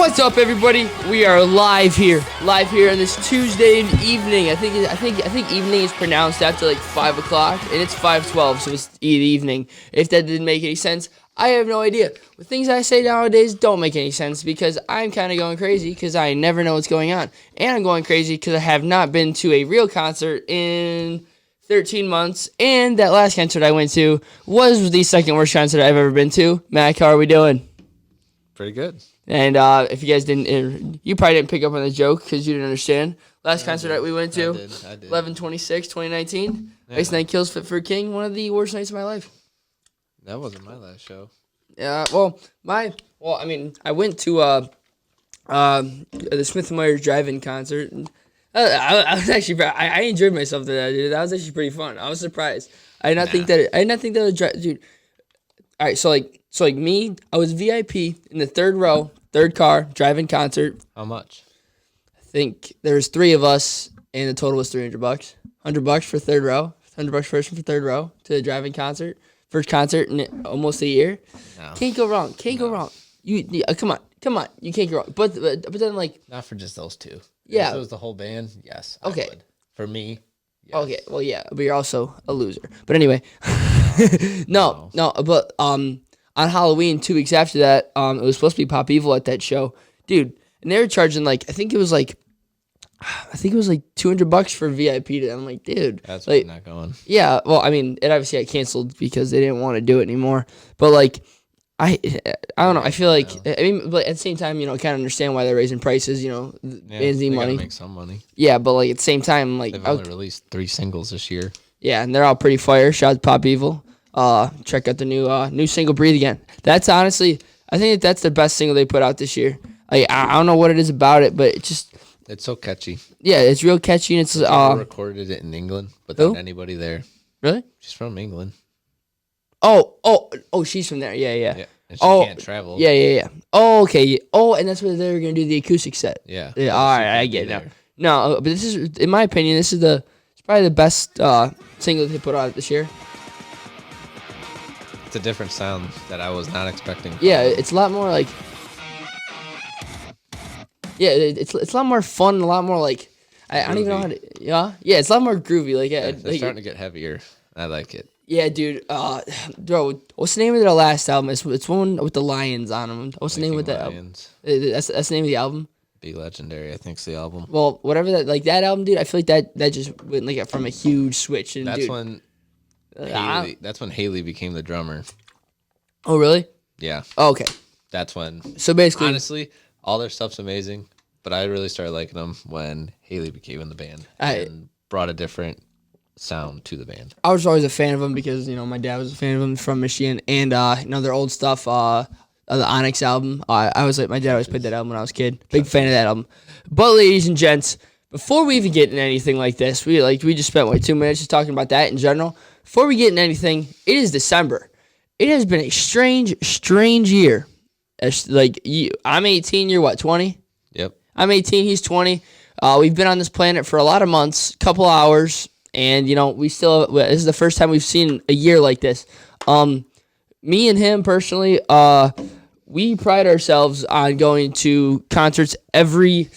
What's up, everybody? We are live here on this Tuesday evening. I think evening is pronounced after like 5 o'clock, and it's 5:12, so it's the evening. If that didn't make any sense, I have no idea. The things I say nowadays don't make any sense because I'm kind of going crazy because I never know what's going on, and I'm going crazy because I have not been to a real concert in 13 months, and that last concert I went to was the second worst concert I've ever been to. Matt, how are we doing? Pretty good. And if you guys didn't, you probably didn't pick up on the joke because you didn't understand. Last concert that we went to, I did. 11/26/2019, Ice Night Kills Fit for a King, one of the worst nights of my life. That wasn't my last show. Yeah, I went to the Smith & Myers drive-in concert. And, I was actually, I enjoyed myself to that, dude. That was actually pretty fun. I was surprised. I did not think that was dude. All right, so me, I was VIP in the third row, third car, drive-in concert. How much? I think there was three of us, and the total was $300. $100 for third row, $100 person for third row to the drive-in concert. First concert in almost a year. No. Can't go wrong. Go wrong. You come on. You can't go wrong. But then like not for just those two. Yeah. If it was the whole band, yes. Okay. I would. For me. Yes. Okay. Well, yeah, but you're also a loser. But anyway, no. But on Halloween, 2 weeks after that, it was supposed to be Pop Evil at that show, dude. And they were charging I think it was like $200 for VIP to them. I'm like, dude, that's like, not going. Yeah, well, I mean, it obviously got canceled because they didn't want to do it anymore. But like, I don't know. I feel like but at the same time, kind of understand why they're raising prices. Bands need money. Make some money. Yeah, but like at the same time, like they've only released 3 singles this year. Yeah, and they're all pretty fire. Shout out to Pop Evil. Check out the new single, Breathe Again. That's honestly, I think that's the best single they put out this year. Like, I don't know what it is about it, but it's so catchy. Yeah, it's real catchy, and it's recorded it in England, but then anybody there. Really? She's from England. Oh, she's from there. Yeah. And she can't travel. Yeah. Oh, okay. Oh, and that's where they're gonna do the acoustic set. Yeah. All right, I get it now. No, but this is, in my opinion, it's probably the best single they put out this year. It's a different sound that I was not expecting. Yeah, it's a lot more like. Yeah, it's a lot more fun, a lot more like I don't even know how to. Yeah, it's a lot more groovy. Like they're starting to get heavier. I like it. Yeah, dude. Bro, what's the name of their last album? It's one with the lions on them. What's the name of that album? That's the name of the album. Be Legendary, I think's the album. Well, whatever that album, dude. I feel like that just went like from a huge switch. And that's when. That's when Haley became the drummer. Oh, really? Yeah. Oh, okay. That's when. So basically, honestly, all their stuff's amazing, but I really started liking them when Haley became in the band and brought a different sound to the band. I was always a fan of them because my dad was a fan of them from Michigan, and their old stuff, the Onyx album. I was like, my dad always played that album when I was a kid. Big fan of that album. But ladies and gents, before we even get into anything like this, we just spent 2 minutes just talking about that in general. Before we get into anything, it is December. It has been a strange year. I'm 18, you're what, 20? Yep. I'm 18, he's 20. We've been on this planet for a lot of months, couple hours, and this is the first time we've seen a year like this. Me and him personally, we pride ourselves on going to concerts at the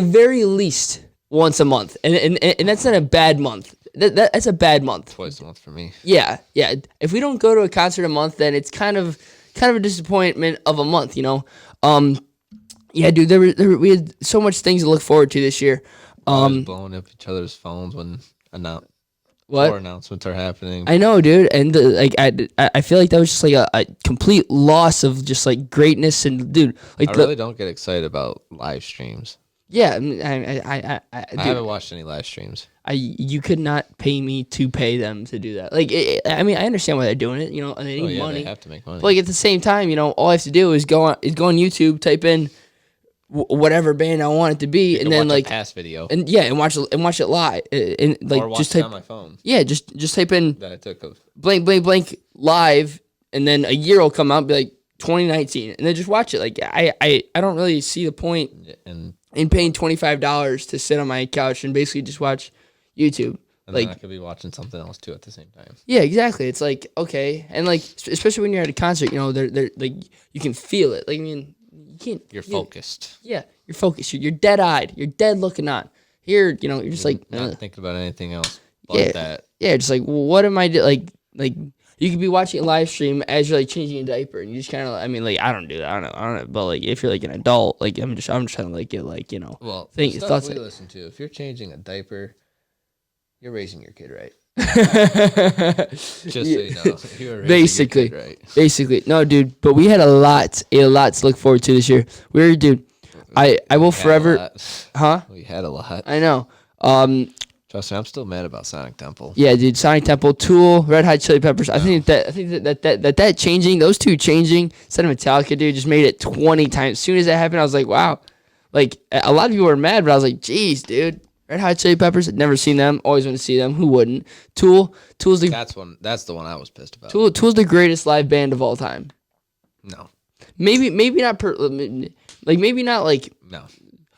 very least once a month, and that's not a bad month. That's a bad month. Twice a month for me. Yeah. If we don't go to a concert a month, then it's kind of a disappointment of a month, Yeah, dude, we had so much things to look forward to this year. Blowing up each other's phones when announcements are happening. I know, dude, and I feel like that was just like a complete loss of just like greatness, and dude, like I really don't get excited about live streams. Yeah, I haven't watched any live streams. You could not pay me to pay them to do that. Like, I understand why they're doing it. And they need money. They have to make money. But like at the same time, all I have to do is go on YouTube, type in whatever band I want it to be, and then like past video, and watch it live, and like or watch just it type on my phone. Yeah, just type in that I took of blank live, and then a year will come out and be like 2019, and then just watch it. Like I don't really see the point in paying $25 to sit on my couch and basically just watch YouTube. And then I could be watching something else too at the same time. Yeah, exactly. It's like, okay, and like especially when you're at a concert, they're like, you can feel it. Like, you can't. You're focused. Yeah, you're focused. You're dead-eyed. You're dead looking on. Here, you're just like not thinking about anything else but that. Yeah, just like, well, what am I doing? Like you could be watching a live stream as you're like changing a diaper, and you just kind of. I mean, like I don't do that. I don't know. But like if you're like an . Like I'm just trying to like get like Well, thoughts. We listen to. If you're changing a diaper, you're raising your kid right. Just so you know, you're raising your kid right. Basically, no, dude. But we had a lot to look forward to this year. I will forever. Huh? We had a lot. I know. Trust me, I'm still mad about Sonic Temple. Yeah, dude. Sonic Temple, Tool, Red Hot Chili Peppers. I think that changing, those two changing, instead of Metallica, dude, just made it 20 times. As soon as that happened, I was like, wow. Like a lot of people were mad, but I was like, geez, dude. Red Hot Chili Peppers. I'd never seen them. Always want to see them. Who wouldn't? Tool's the. That's the one I was pissed about. Tool's the greatest live band of all time. No. Maybe not maybe not like. No.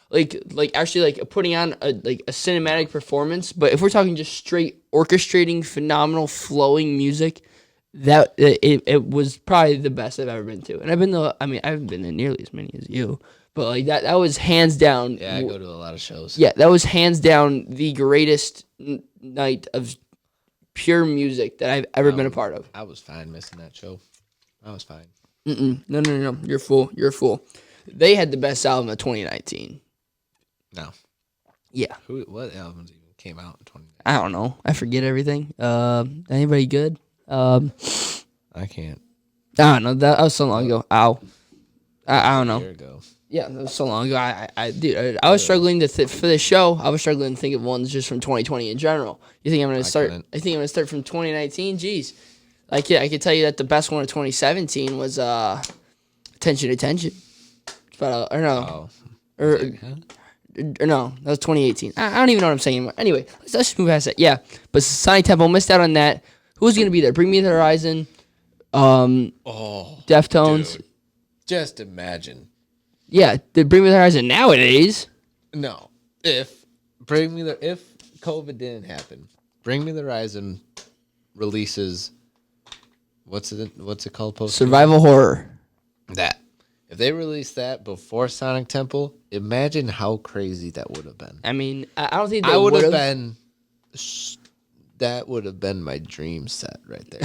Like actually like putting on a cinematic performance, but if we're talking just straight orchestrating phenomenal flowing music, that it was probably the best I've ever been to. And I haven't been to nearly as many as you, but like that was hands down. Yeah, I go to a lot of shows. Yeah, that was hands down the greatest night of pure music that I've ever been a part of. I was fine missing that show. I was fine. No. You're a fool. They had the best album of 2019. No. Yeah. What albums even came out in 2019? I don't know. I forget everything. Anybody good? I can't. I don't know. That was so long ago. Ow. I don't know. A year ago. Yeah, that was so long ago. I was struggling to for the show. I was struggling to think of ones just from 2020 in general. You think I'm gonna start? I think I'm gonna start from 2019. Jeez, I could tell you that the best one of 2017 was Attention. But or no, or no, that was 2018. I don't even know what I'm saying anymore. Anyway, let's just move past that. Yeah, but Sonic Temple missed out on that. Who's gonna be there? Bring Me the Horizon. Deftones. Dude. Just imagine. Yeah, they Bring Me the Horizon nowadays. No, if COVID didn't happen, Bring Me the Horizon releases. What's it called? Survival horror. That. If they released that before Sonic Temple, imagine how crazy that would have been. I mean, I don't think I would have been. That would have been my dream set right there.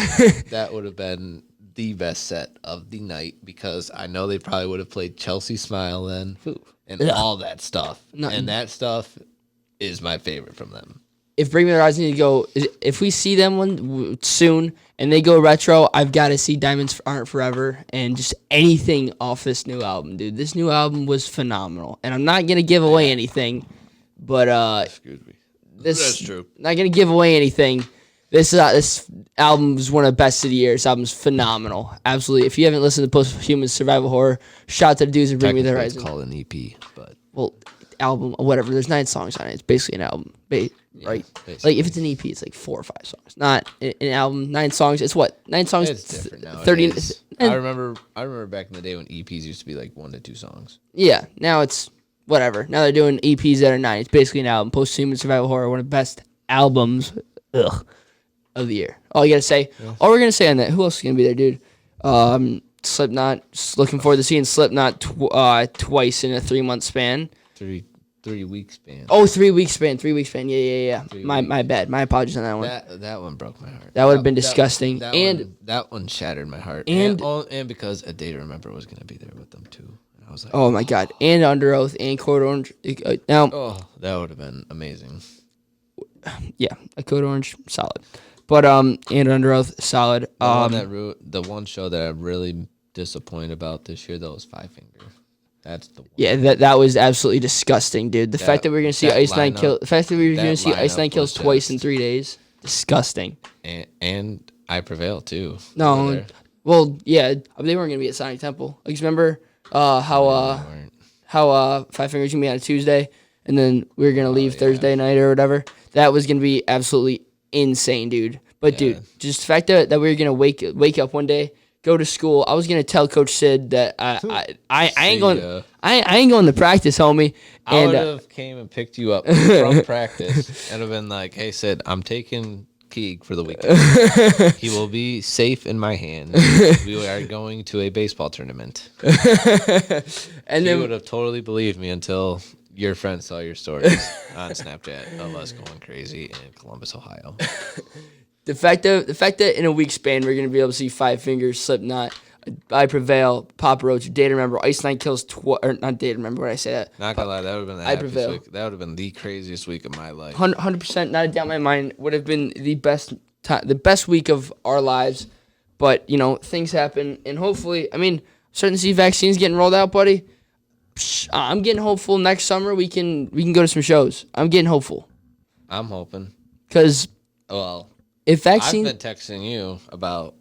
That would have been the best set of the night because I know they probably would have played Chelsea Smile then and all that stuff. And that stuff is my favorite from them. If Bring Me the Horizon if we see them soon and they go retro, I've got to see Diamonds Aren't Forever and just anything off this new album, dude. This new album was phenomenal, and I'm not gonna give away anything, but excuse me, that's true. Not gonna give away anything. This album was one of the best of the year. This album's phenomenal, absolutely. If you haven't listened to Posthuman Survival Horror, shout out to the dudes and Bring Me the Horizon. It's called an EP, but album or whatever. There's 9 songs on it. It's basically an album. Right? Basically. Like if it's an EP, it's like 4 or 5 songs. Not an album. 9 songs. It's what? 9 songs. It's different now. 30. I remember back in the day when EPs used to be like 1 to 2 songs. Yeah. Now it's whatever. Now they're doing EPs that are 9. It's basically an album. Posthuman Survival Horror, one of the best albums of the year. All you gotta say. Yeah. All we're gonna say on that. Who else is gonna be there, dude? Slipknot. Just looking forward to seeing Slipknot twice in a 3-month span. 3-week span. Oh, 3-week span. 3-week span. Yeah. My bad. My apologies on that one. That one broke my heart. That would have been disgusting. That one shattered my heart. And because A Day to Remember was going to be there with them too. And I was like, oh my God. And Under Oath and Code Orange. Now. Oh, that would have been amazing. Yeah, a Code Orange, solid. But and Under Oath, solid. The one show that I'm really disappointed about this year though was Five Finger. That's the one. Yeah, that was absolutely disgusting, dude. The fact that we're gonna see Ice Nine kill, the fact that we were gonna see Ice Nine kills twice in 3 days, disgusting. And I Prevail too. No, well, yeah, they weren't gonna be at Sonic Temple. Like, remember how Five Fingers gonna be on a Tuesday, and then we were gonna leave Thursday night or whatever. That was gonna be absolutely insane, dude. But dude, just the fact that we were gonna wake up one day, go to school. I was gonna tell Coach Sid that I ain't going. I ain't going to practice, homie. I would have came and picked you up from practice and have been like, "Hey, Sid, I'm taking Keeg for the weekend. He will be safe in my hands. We are going to a baseball tournament. And He then would have totally believed me until your friend saw your stories on Snapchat of us going crazy in Columbus, Ohio. the fact that in a week span we're gonna be able to see Five Fingers, Slipknot, I Prevail, Papa Roach, Day to Remember, Ice Nine Kills, or not Day to Remember. What did I say that? Not gonna lie, that would have been the I happiest Prevail. week. That would have been the craziest week of my life. 100%, not a doubt in my mind, would have been the best week of our lives. But things happen, and hopefully, starting to see vaccines getting rolled out, buddy. I'm getting hopeful. Next summer we can go to some shows. I'm getting hopeful I'm hoping. because Well, if vaccine I've been texting you about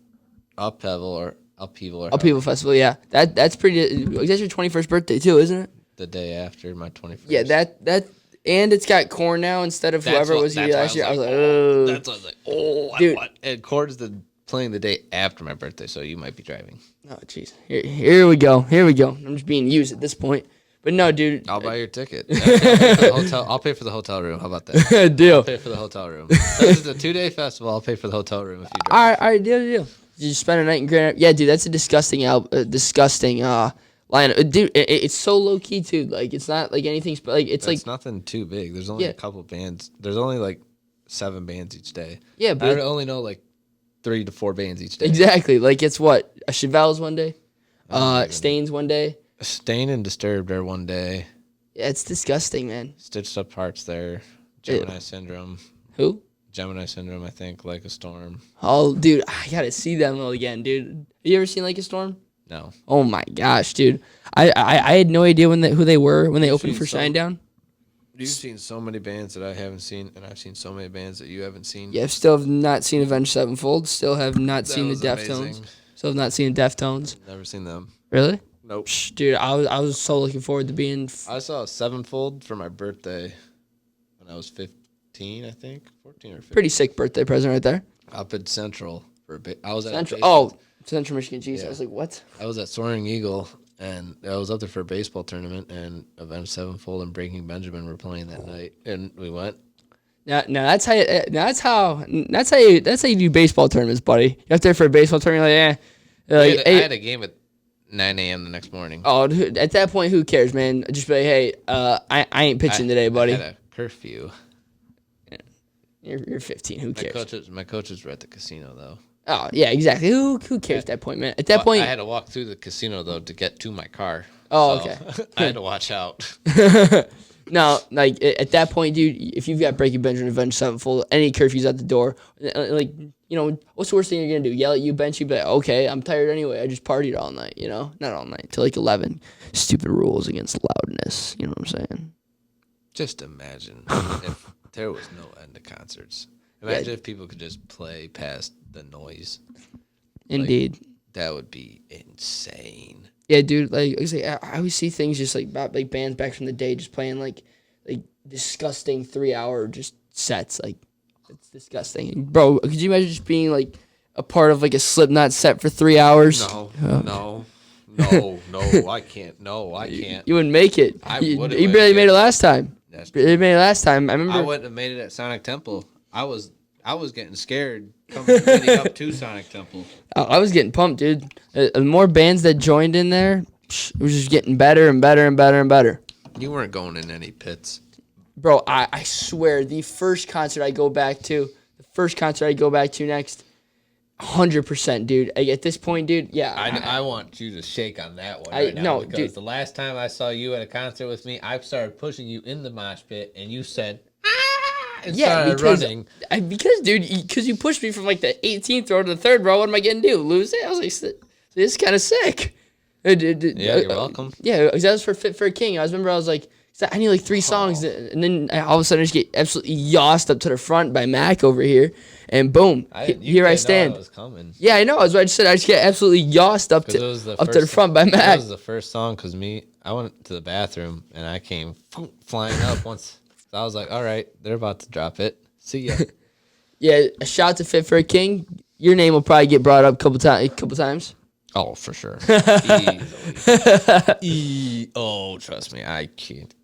upheaval Upheaval Festival, yeah, that's pretty. That's your 21st birthday too, isn't it? the day after my 21st. Yeah, that and it's got Korn now instead of whoever was here last year. I was like, oh, That's what I was like, oh, Dude. And Cord's playing the day after my birthday, so you might be driving. oh, jeez. Here we go. I'm just being used at this point. But no, dude. I'll buy your ticket. I'll pay for the hotel room. How about that? Deal. I'll pay for the hotel room. This is a 2-day festival. I'll pay for the hotel room if you drive. All right, deal. You spend a night in Grand. Yeah, dude, that's a disgusting line. Dude, it's so low key too. Like it's not like anything. It's like nothing too big. There's only a couple bands. There's only like 7 bands each day. Yeah, but I only know like 3 to 4 bands each day. Exactly. Like it's what a Chevelle's one day, Stains one day. Stain and Disturbed are one day. Yeah, it's disgusting, man. Stitched Up Hearts there. Gemini Syndrome. Who? Gemini Syndrome, I think. Like a Storm. Oh, dude, I gotta see them all again, dude. Have you ever seen Like a Storm? No. Oh my gosh, dude. I had no idea who they were when they opened for Shinedown. You've seen so many bands that I haven't seen, and I've seen so many bands that you haven't seen. Yeah, still have not seen Avenged Sevenfold. Still have not seen the was Deftones. amazing. Still have not seen the Deftones. Never seen them. Really? Nope. Dude, I was so looking forward to being. I saw Sevenfold for my birthday when I was 15, I think. 14 or 15. Pretty sick birthday present right there. Up at Central for a bit. I was at Central Michigan. Jeez, Yeah. I was like, what? I was at Soaring Eagle, and I was up there for a baseball tournament, and Avenged Sevenfold and Breaking Benjamin were playing that night, and we went. Now that's how you do baseball tournaments, buddy. You're up there for a baseball tournament, like, I had a game at 9 a.m. the next morning. Oh, dude, at that point, who cares, man? Just be like, hey, I ain't pitching today, buddy. I had a curfew. You're 15. Who cares? My coaches were at the casino, though. Oh yeah, exactly. Who cares at that point, man? At that point, I had to walk through the casino though to get to my car. Oh, so okay. I had to watch out. No, like at that point, dude, if you've got Breaking Benjamin, Avenged Sevenfold, any curfews at the door, like what's the worst thing you're gonna do? Yell at you, bench you, but okay, I'm tired anyway. I just partied all night, not all night till like 11. Stupid rules against loudness. You know what I'm saying? Just imagine if there was no end to concerts. Imagine if people could just play past the noise. Indeed. That would be insane. Yeah, dude. Like I always see things just like bands back from the day just playing like disgusting 3-hour just sets. Like it's disgusting, bro. Could you imagine just being like a part of like a Slipknot set for 3 hours? No, I can't. No, I can't. You wouldn't make it. You barely made it last time. Barely made it last time. I remember. I wouldn't have made it at Sonic Temple. I was getting scared leading up to Sonic Temple. I was getting pumped, dude. The more bands that joined in there, it was just getting better and better and better and better. You weren't going in any pits. Bro, I swear, the first concert I go back to next, 100%, dude. At this point, dude, yeah. I want you to shake on that one right now. Because dude. The last time I saw you at a concert with me, I started pushing you in the mosh pit, and you said, and started running. Because you pushed me from like the 18th row to the 3rd row. What am I going to do? Lose it? I was like, this is kind of sick. Yeah, you're welcome. Yeah, that was for Fit for a King. I was like, I need like 3 songs. And then all of a sudden I just get absolutely yossed up to the front by Mac over here. And boom, here I stand. Know it was coming. Yeah, I know. That's what I just said. I just get absolutely yossed up to the front by Mac. That was the first song because I went to the bathroom and I came flying up once. So I was like, all right, they're about to drop it. See ya. Yeah, a shout to Fit for a King. Your name will probably get brought up a couple times. Oh, for sure. Oh, trust me, I can't.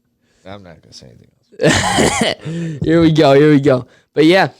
I'm not gonna say anything else. Here we go. But yeah,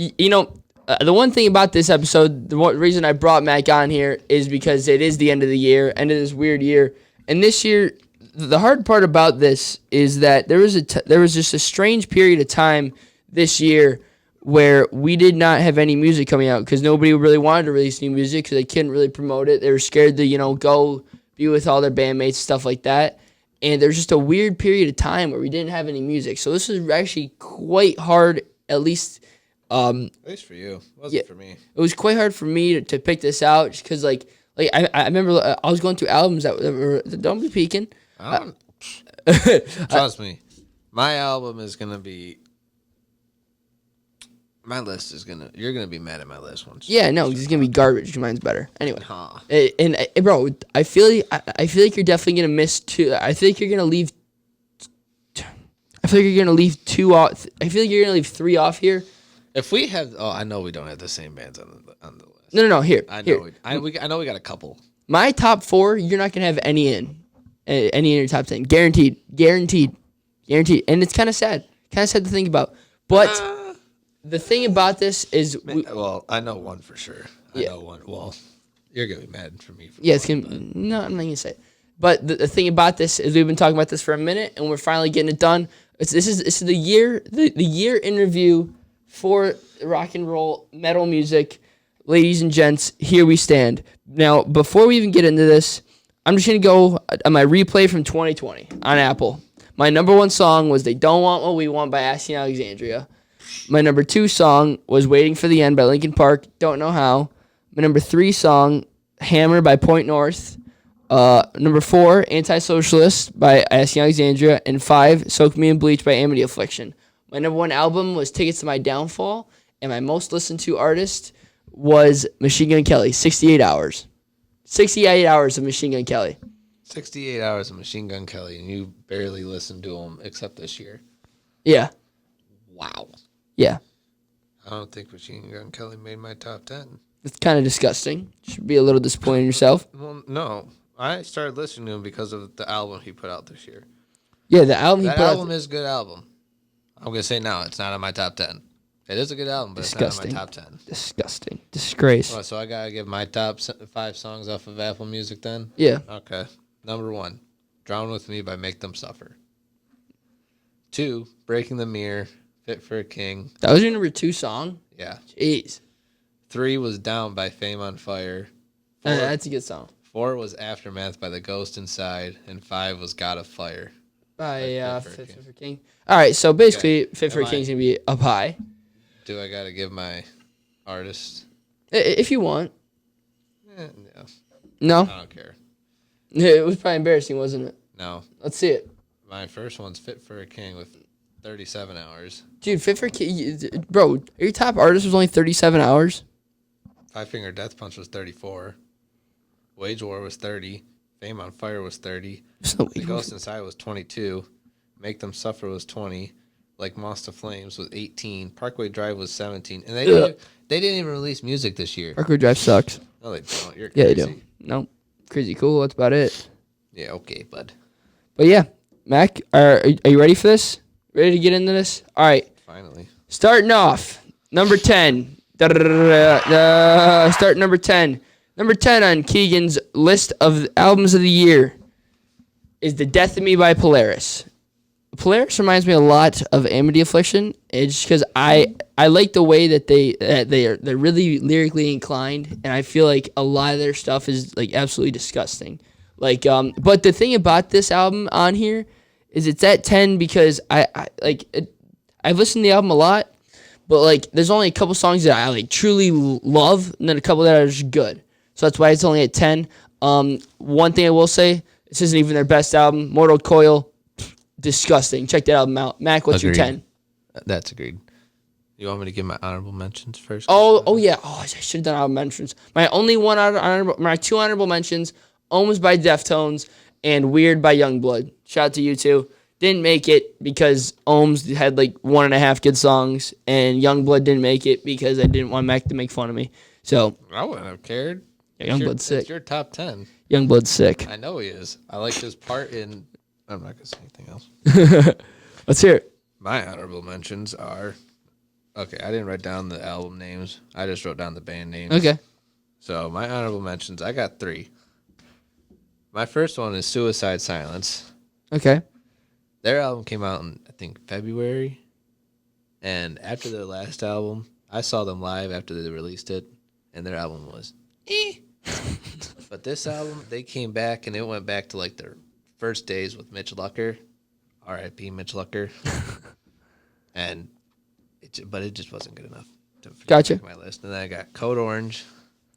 You know, the one thing about this episode, the reason I brought Mac on here is because it is the end of the year, end of this weird year. And this year, the hard part about this is that there was just a strange period of time this year where we did not have any music coming out because nobody really wanted to release new music because they couldn't really promote it. They were scared to, go be with all their bandmates, stuff like that. And there's just a weird period of time where we didn't have any music. So this was actually quite hard, at least at least for you. It wasn't for me. It was quite hard for me to pick this out just because, I remember I was going through albums that were, don't be peeking. Trust me, my album is going to be, my list is going to, you're going to be mad at my list once. Yeah, no, it's going to be garbage. Mine's better. Anyway. Bro, I feel like you're definitely going to miss two. I feel like you're going to leave. I feel like you're going to leave two off. I feel like you're going to leave three off here. If we have, I know we don't have the same bands on the list. No. Here, I know. Here. I know we got a couple. My top four, you're not gonna have any in your top 10, guaranteed. And it's kind of sad to think about. But the thing about this is, I know one for sure. I know one. Well, you're gonna be mad for me. No, I'm not gonna say it. But the thing about this is we've been talking about this for a minute, and we're finally getting it done. This is the year in review for rock and roll metal music. Ladies and gents, here we stand. Now, before we even get into this, I'm just going to go on my replay from 2020 on Apple. My number one song was They Don't Want What We Want by Asking Alexandria. My number two song was Waiting for the End by Linkin Park, Don't Know How. My number three song, Hammer by Point North. Number four, Anti-Socialist by Asking Alexandria. And five, Soak Me in Bleach by Amity Affliction. My number one album was Tickets to My Downfall, and my most listened to artist was Machine Gun Kelly, 68 hours. 68 hours of Machine Gun Kelly. 68 hours of Machine Gun Kelly, and you barely listened to him except this year. Yeah. Wow. Yeah. I don't think Machine Gun Kelly made my top 10. It's kind of disgusting. You should be a little disappointed in yourself. Well, no. I started listening to him because of the album he put out this year. Yeah, the album that album is a good album. I'm going to say now, it's not on my top 10. It is a good album, but disgusting. It's not in my top 10. Disgusting. Disgrace. Oh, so I got to give my top 5 songs off of Apple Music then? Yeah. Okay. Number 1, Drown With Me by Make Them Suffer. 2, Breaking the Mirror, Fit for a King. That was your number 2 song? Yeah. Jeez. 3 was Down by Fame on Fire. 4, that's a good song. 4 was Aftermath by The Ghost Inside. And 5 was God of Fire by Fit for a King. All right, so basically, Fit for a King's going to be up high. Do I got to give my artist? If you want. No. No? I don't care. It was probably embarrassing, wasn't it? No. Let's see it. My first one's Fit for a King with 37 hours. Dude, Fit for a King, bro, your top artist was only 37 hours? Five Finger Death Punch was 34. Wage War was 30. Fame on Fire was 30. The Ghost Inside was 22. Make Them Suffer was 20. Like Moss to Flames was 18. Parkway Drive was 17. And they didn't even release music this year. Parkway Drive sucks. No, they don't. You're crazy. Yeah, they do. No. Crazy Cool. That's about it. Yeah, okay, bud. But yeah, Mac, are you ready for this? Ready to get into this? All right. Finally. Starting off, number 10. Start number 10. Number 10 on Keegan's list of albums of the year is The Death of Me by Polaris. Polaris reminds me a lot of Amity Affliction. It's just because I like the way that they're really lyrically inclined, and I feel like a lot of their stuff is like absolutely disgusting. But the thing about this album on here is it's at 10 because I've listened to the album a lot, but like there's only a couple songs that I like truly love, and then a couple that are just good. So that's why it's only at 10. One thing I will say, this isn't even their best album. Mortal Coil. Disgusting. Check that album out. Mac, what's your 10? That's agreed. You want me to give my honorable mentions first? Oh yeah. Oh, I should have done honorable mentions. My two honorable mentions, Ohms by Deftones and Weird by Youngblood. Shout out to you two. Didn't make it because Ohms had like 1.5 good songs, and Youngblood didn't make it because I didn't want Mac to make fun of me. So I wouldn't have cared. Yeah, Youngblood's sick. It's your top 10. Youngblood's sick. I know he is. I like his part in... I'm not going to say anything else. Let's hear it. My honorable mentions are Okay, I didn't write down the album names. I just wrote down the band names. Okay. So my honorable mentions, I got 3. My first one is Suicide Silence. Okay. Their album came out in, I think, February. And after their last album, I saw them live after they released it, and their album was But this album, they came back, and it went back to like their first days with Mitch Lucker. R.I.P. Mitch Lucker. But it just wasn't good enough to Gotcha. make my list. And then I got Code Orange.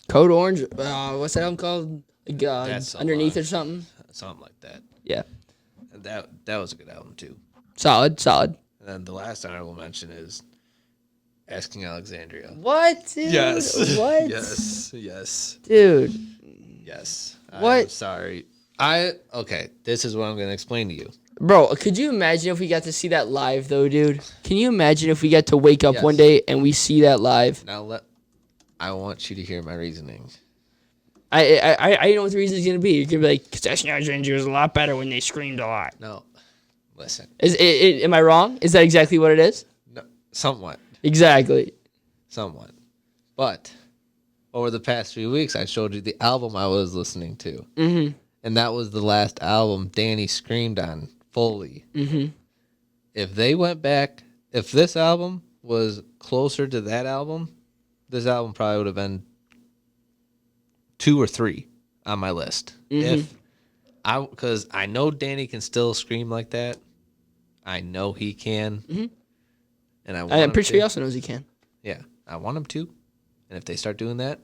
Code Orange. What's that album called? That's Underneath or something? Something like that. Yeah. And that was a good album, too. Solid. And then the last honorable mention is Asking Alexandria. What, dude? Yes. What? Yes. Dude. Yes. What? I'm sorry. Okay, this is what I'm going to explain to you. Bro, could you imagine if we got to see that live, though, dude? Can you imagine if we got to wake up Yes. one day and we see that live? Now, I want you to hear my reasoning. I know what the reason is going to be. You're going to be like, because Asking Alexandria was a lot better when they screamed a lot. No. Listen. Am I wrong? Is that exactly what it is? No, somewhat. Exactly. Somewhat. But over the past few weeks, I showed you the album I was listening to. Mm-hmm. And that was the last album Danny screamed on fully. Mm-hmm. If they went back, if this album was closer to that album, this album probably would have been 2 or 3 on my list. Mm-hmm. Because I know Danny can still scream like that. I know he can. Mm-hmm. And I'm pretty sure he also knows he can. Yeah, I want him to. And if they start doing that,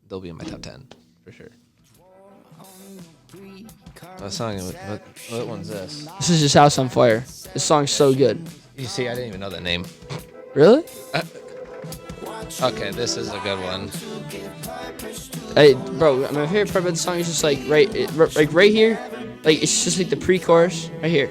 they'll be in my top 10 for sure. What song? What one's this? This is just House on Fire. This song's so good. You see, I didn't even know that name. Really? Okay, this is a good one. Hey, bro, my favorite part about the song is just like right here. Like, it's just like the pre-chorus right here.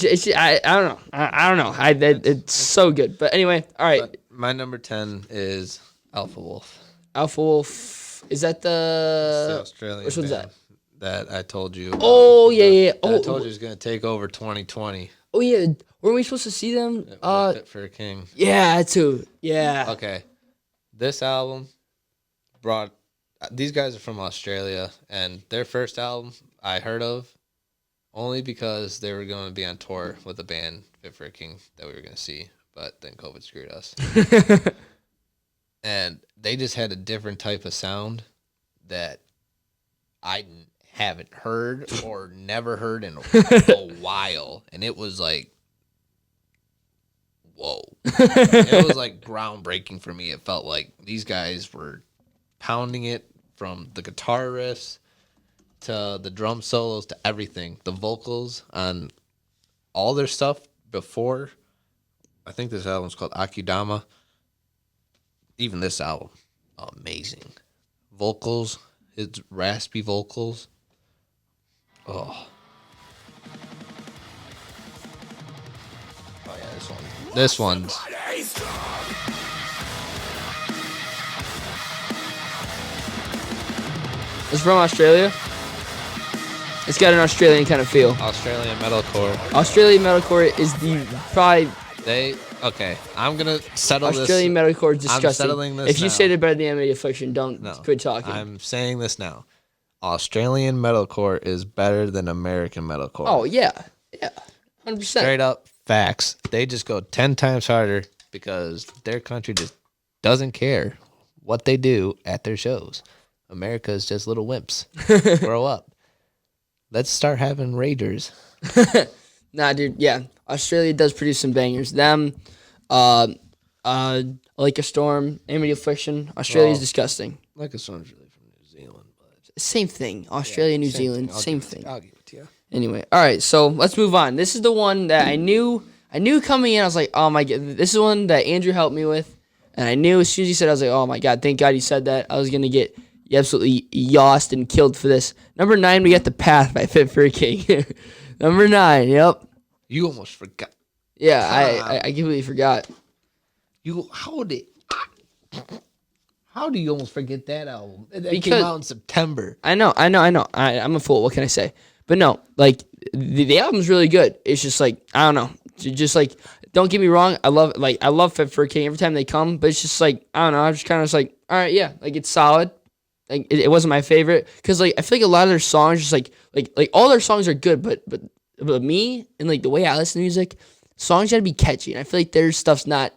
I don't know. I don't know. It's so good. But anyway, all right. But my number 10 is Alpha Wolf. Alpha Wolf. Is that It's the the... Australian Which one's band that I told you about. Oh, yeah. I told you was going to take over 2020. Oh, yeah. Weren't we supposed to see them? Fit for a King. Yeah, that too. Yeah. Okay. This album brought... These guys are from Australia, and their first album I heard of only because they were going to be on tour with a band, Fit for a King, that we were going to see, but then COVID screwed us. And they just had a different type of sound that I haven't heard or never heard in a while. And it was like, whoa. It was like groundbreaking for me. It felt like these guys were pounding it from the guitar riffs to the drum solos to everything. The vocals on all their stuff before. I think this album's called Akudama. Even this album, amazing. Vocals, it's raspy vocals. Oh. Oh yeah, this one. This one's. It's from Australia. It's got an Australian kind of feel. Australian metalcore. Australian metalcore is the probably Okay, I'm gonna settle this. Australian metalcore is disgusting. I'm settling this if you now. say they're better than Enemy Affliction, don't No, quit talking. I'm saying this now. Australian metalcore is better than American metalcore. Oh yeah, 100%. Straight up facts. They just go 10 times harder because their country just doesn't care what they do at their shows. America is just little wimps. Grow up. Let's start having ragers. Nah, dude. Yeah, Australia does produce some bangers. Them, Like a Storm, Enemy Affliction. Australia's disgusting. Like a Storm's really from New Zealand, but Same thing. Australia, New Zealand, same thing. thing. I'll give it to you. Anyway, all right, so let's move on. This is the one that I knew coming in. I was like, oh my god, this is one that Andrew helped me with, and I knew as soon as he said, I was like, oh my god, thank God he said that. I was gonna get absolutely yossed and killed for this. Number 9, we got The Path by Fit for a King. Number 9, yep. You almost forgot. Yeah, I completely forgot. How do you almost forget that album? It came Because out in September. I know. I'm a fool. What can I say? But no, like the album's really good. It's just like I don't know. Just like don't get me wrong. I love Fit for a King every time they come. But it's just like I don't know. I just kind of like all right, yeah, like it's solid. Like it wasn't my favorite because like I feel like a lot of their songs just like all their songs are good. But me and like the way I listen to music, songs gotta be catchy. And I feel like their stuff's not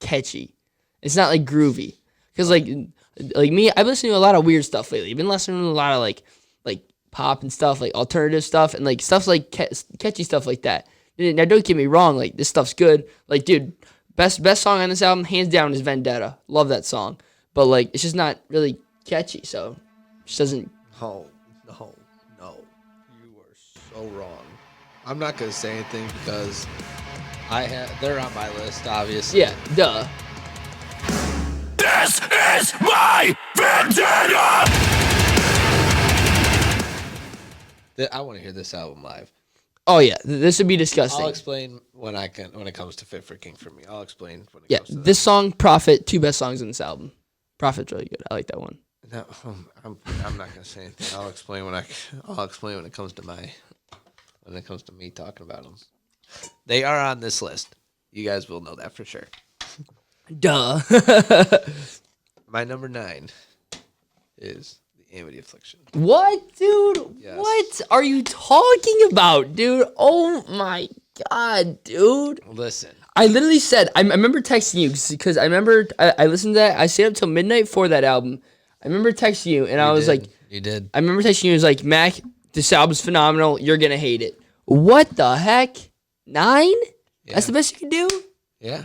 catchy. It's not like groovy. Cause like me, I've listened to a lot of weird stuff lately. I've been listening to a lot of like pop and stuff, like alternative stuff, and like stuff like catchy stuff like that. Now don't get me wrong, like this stuff's good. Like dude, best song on this album, hands down, is Vendetta. Love that song, but like it's just not really catchy, so it just doesn't. No. You are so wrong. I'm not gonna say anything because they're on my list, obviously. Yeah, duh. This is my vendetta! I want to hear this album live. Oh yeah, this would be disgusting. I'll explain when it comes to Fit for King for me. I'll explain when it Yeah, comes to this song, Prophet, two best songs in this album. Prophet's really good. I like that one. No, I'm not gonna say anything. I'll explain when it comes to me talking about them. They are on this list. You guys will know that for sure. Duh. My number 9 is the Amity Affliction. What, dude? Yes. What are you talking about, dude? Oh my god, dude. Listen, I literally said, I remember texting you because I remember I listened to that. I stayed up till midnight for that album. I remember texting you and I was like, you did. I remember texting you. I was like, Mac, this album's phenomenal. You're gonna hate it. What the heck? 9? Yeah. That's the best you can do, Yeah.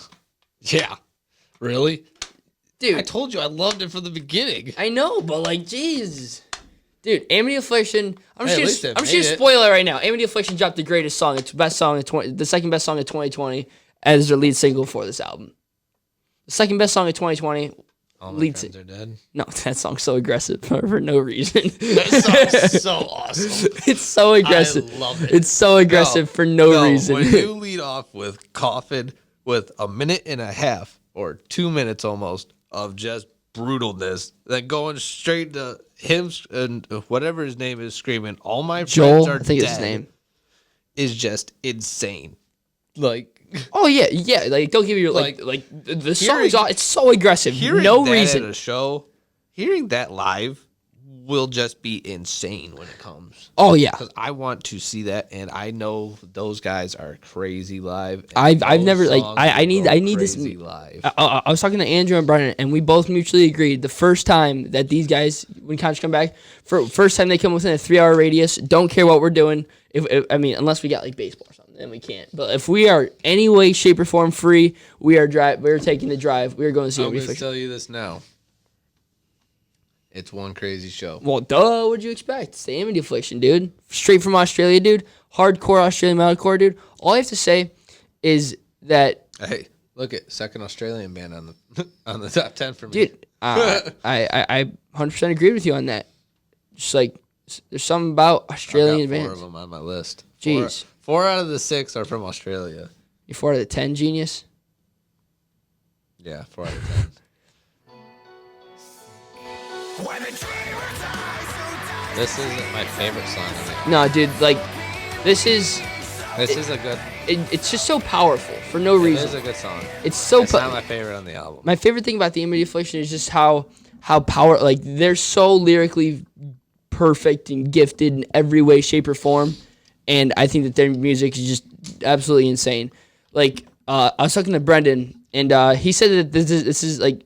Really, dude. I told you I loved it from the beginning. I know, but like, jeez. Dude, Amity Affliction. I'm Hey, just at least gonna they made it. spoil it right now. Amity Affliction dropped the greatest song. It's best song of the second best song of 2020 as their lead single for this album. The second best song of 2020. All my lead friends are dead. No, that song's so aggressive for no reason. That song's so awesome. It's so aggressive. I love it. It's so aggressive for no reason. When you lead off with Coffin with a minute and a half or 2 minutes almost of just brutalness, then going straight to him and whatever his name is screaming, all my Joel, friends are I think dead, it's his name. is just insane. Like, Oh yeah. Like don't give me like the song's hearing- it's so aggressive. hearing No that reason. at a show, hearing that live will just be insane when it comes. Oh yeah. Because I want to see that, and I know those guys are crazy live. and I've those never like songs I will need go this. crazy live. I was talking to Andrew and Brennan, and we both mutually agreed the first time that these guys, when Conch come back, first time they come within a 3-hour radius, don't care what we're doing. If I mean, unless we got like baseball or something, then we can't. But if we are any way, shape, or form free, we're taking the drive. We are going to see I'm Amity going to Affliction. tell you this now. It's one crazy show. Well, duh. What'd you expect? It's the Amity Affliction, dude. Straight from Australia, dude. Hardcore Australian metalcore, dude. All I have to say is that, Hey, look at second Australian band on the on the top 10 for me. dude, I 100% agree with you on that. Just like there's something about Australian I've got 4 bands. of them on my list. Jeez. 4 out of the 6 are from Australia. You're 4 out of 10, genius. Yeah, 4 out of 10. This isn't my favorite song on the album. No, dude, like this is A good. it's just so powerful for no It reason. is a good song. It's so It's not my favorite on the album. my favorite thing about the Amity Affliction is just how like they're so lyrically perfect and gifted in every way, shape, or form, and I think that their music is just absolutely insane. Like I was talking to Brendan, and he said that this is like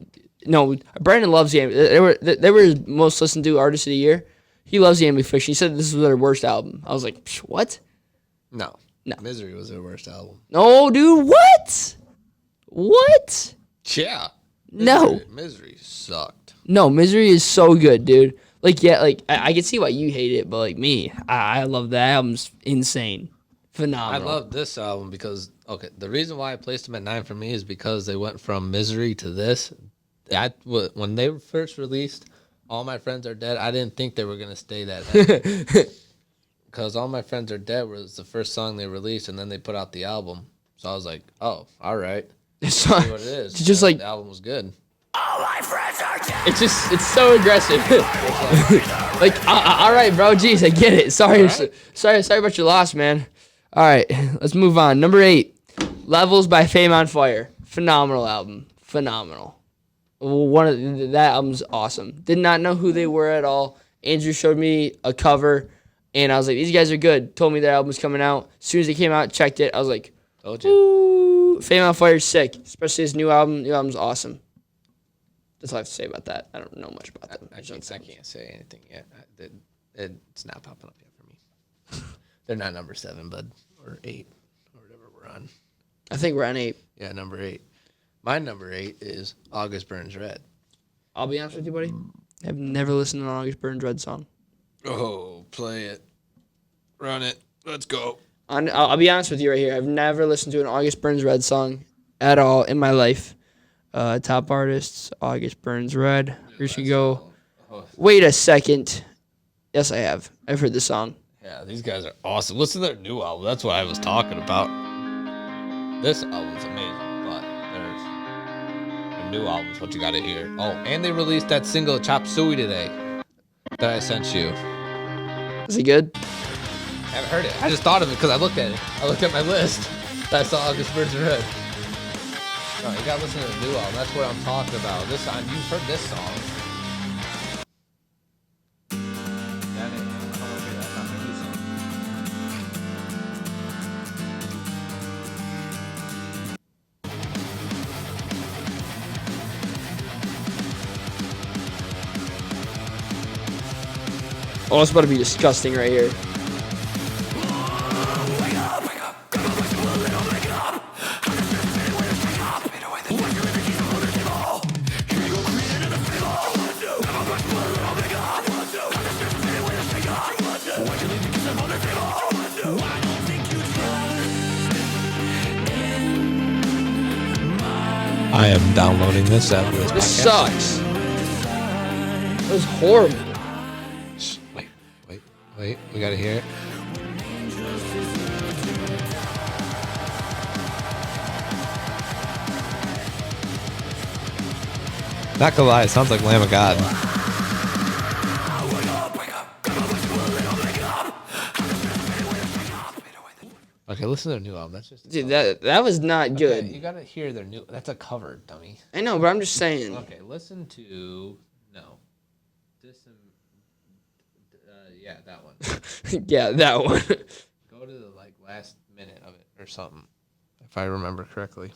no, Brendan loves the Amity. They were his most listened to artist of the year. He loves the Amity Affliction. He said this was their worst album. I was like, "Psh, what? No. No. Misery was their worst album. No, dude, what? What? Yeah. No. Misery sucked. No, Misery is so good, dude. Like, yeah, like I can see why you hate it, but like me, I love that album's insane, I phenomenal. love this album because, okay, the reason why I placed them at 9 for me is because they went from Misery to this. When they were first released, All My Friends Are Dead, I didn't think they were going to stay that heavy. Because All My Friends Are Dead was the first song they released, and then they put out the album. So I was like, oh, all right. It's That's what it is. It's just like the album was good. All my friends are dead. it's so aggressive. Like, all right, bro. Jeez, I get it. Sorry about your loss, man. All right, let's move on. Number 8, Levels by Fame on Fire. Phenomenal album. Phenomenal. That album's awesome. Did not know who they were at all. Andrew showed me a cover, and I was like, these guys are good. Told me their album's coming out. As soon as it came out, checked it. I was like, Told you. ooh, Fame on Fire is sick. Especially his new album. New album's awesome. That's all I have to say about that. I don't know much about them. I can't say anything yet. It's not popping up yet for me. They're not number 7, bud, or 8, or whatever we're on. I think we're on 8. Yeah, number 8. My number 8 is August Burns Red. I'll be honest with you, buddy. I've never listened to an August Burns Red song. Oh, play it. Run it. Let's go. I'll be honest with you right here. I've never listened to an August Burns Red song at all in my life. Top artists, August Burns Red. Here she go. Wait a second. Yes, I have. I've heard the song. Yeah, these guys are awesome. Listen to their new album. That's what I was talking about. This album's amazing, but their new album's what you gotta hear. Oh, and they released that single Chop Suey today that I sent you. Is it good? I haven't heard it. I just thought of it because I looked at it. I looked at my list. I saw August Burns Red. No, you gotta listen to the new album. That's what I'm talking about. This song, you've heard this song. That ain't, I don't want to hear that. That's not my new song. Oh, it's about to be disgusting right here. I am downloading this after this This podcast. sucks. It was horrible. Wait. We gotta hear it. Not gonna lie, it sounds like Lamb of God. Okay, listen to their new album. That's just Dude, that was not good. Okay, you gotta hear their new. That's a cover, dummy. I know, but I'm just saying. Okay, listen to yeah, that one. Yeah, that one. Go to the last minute of it or something, if I remember correctly.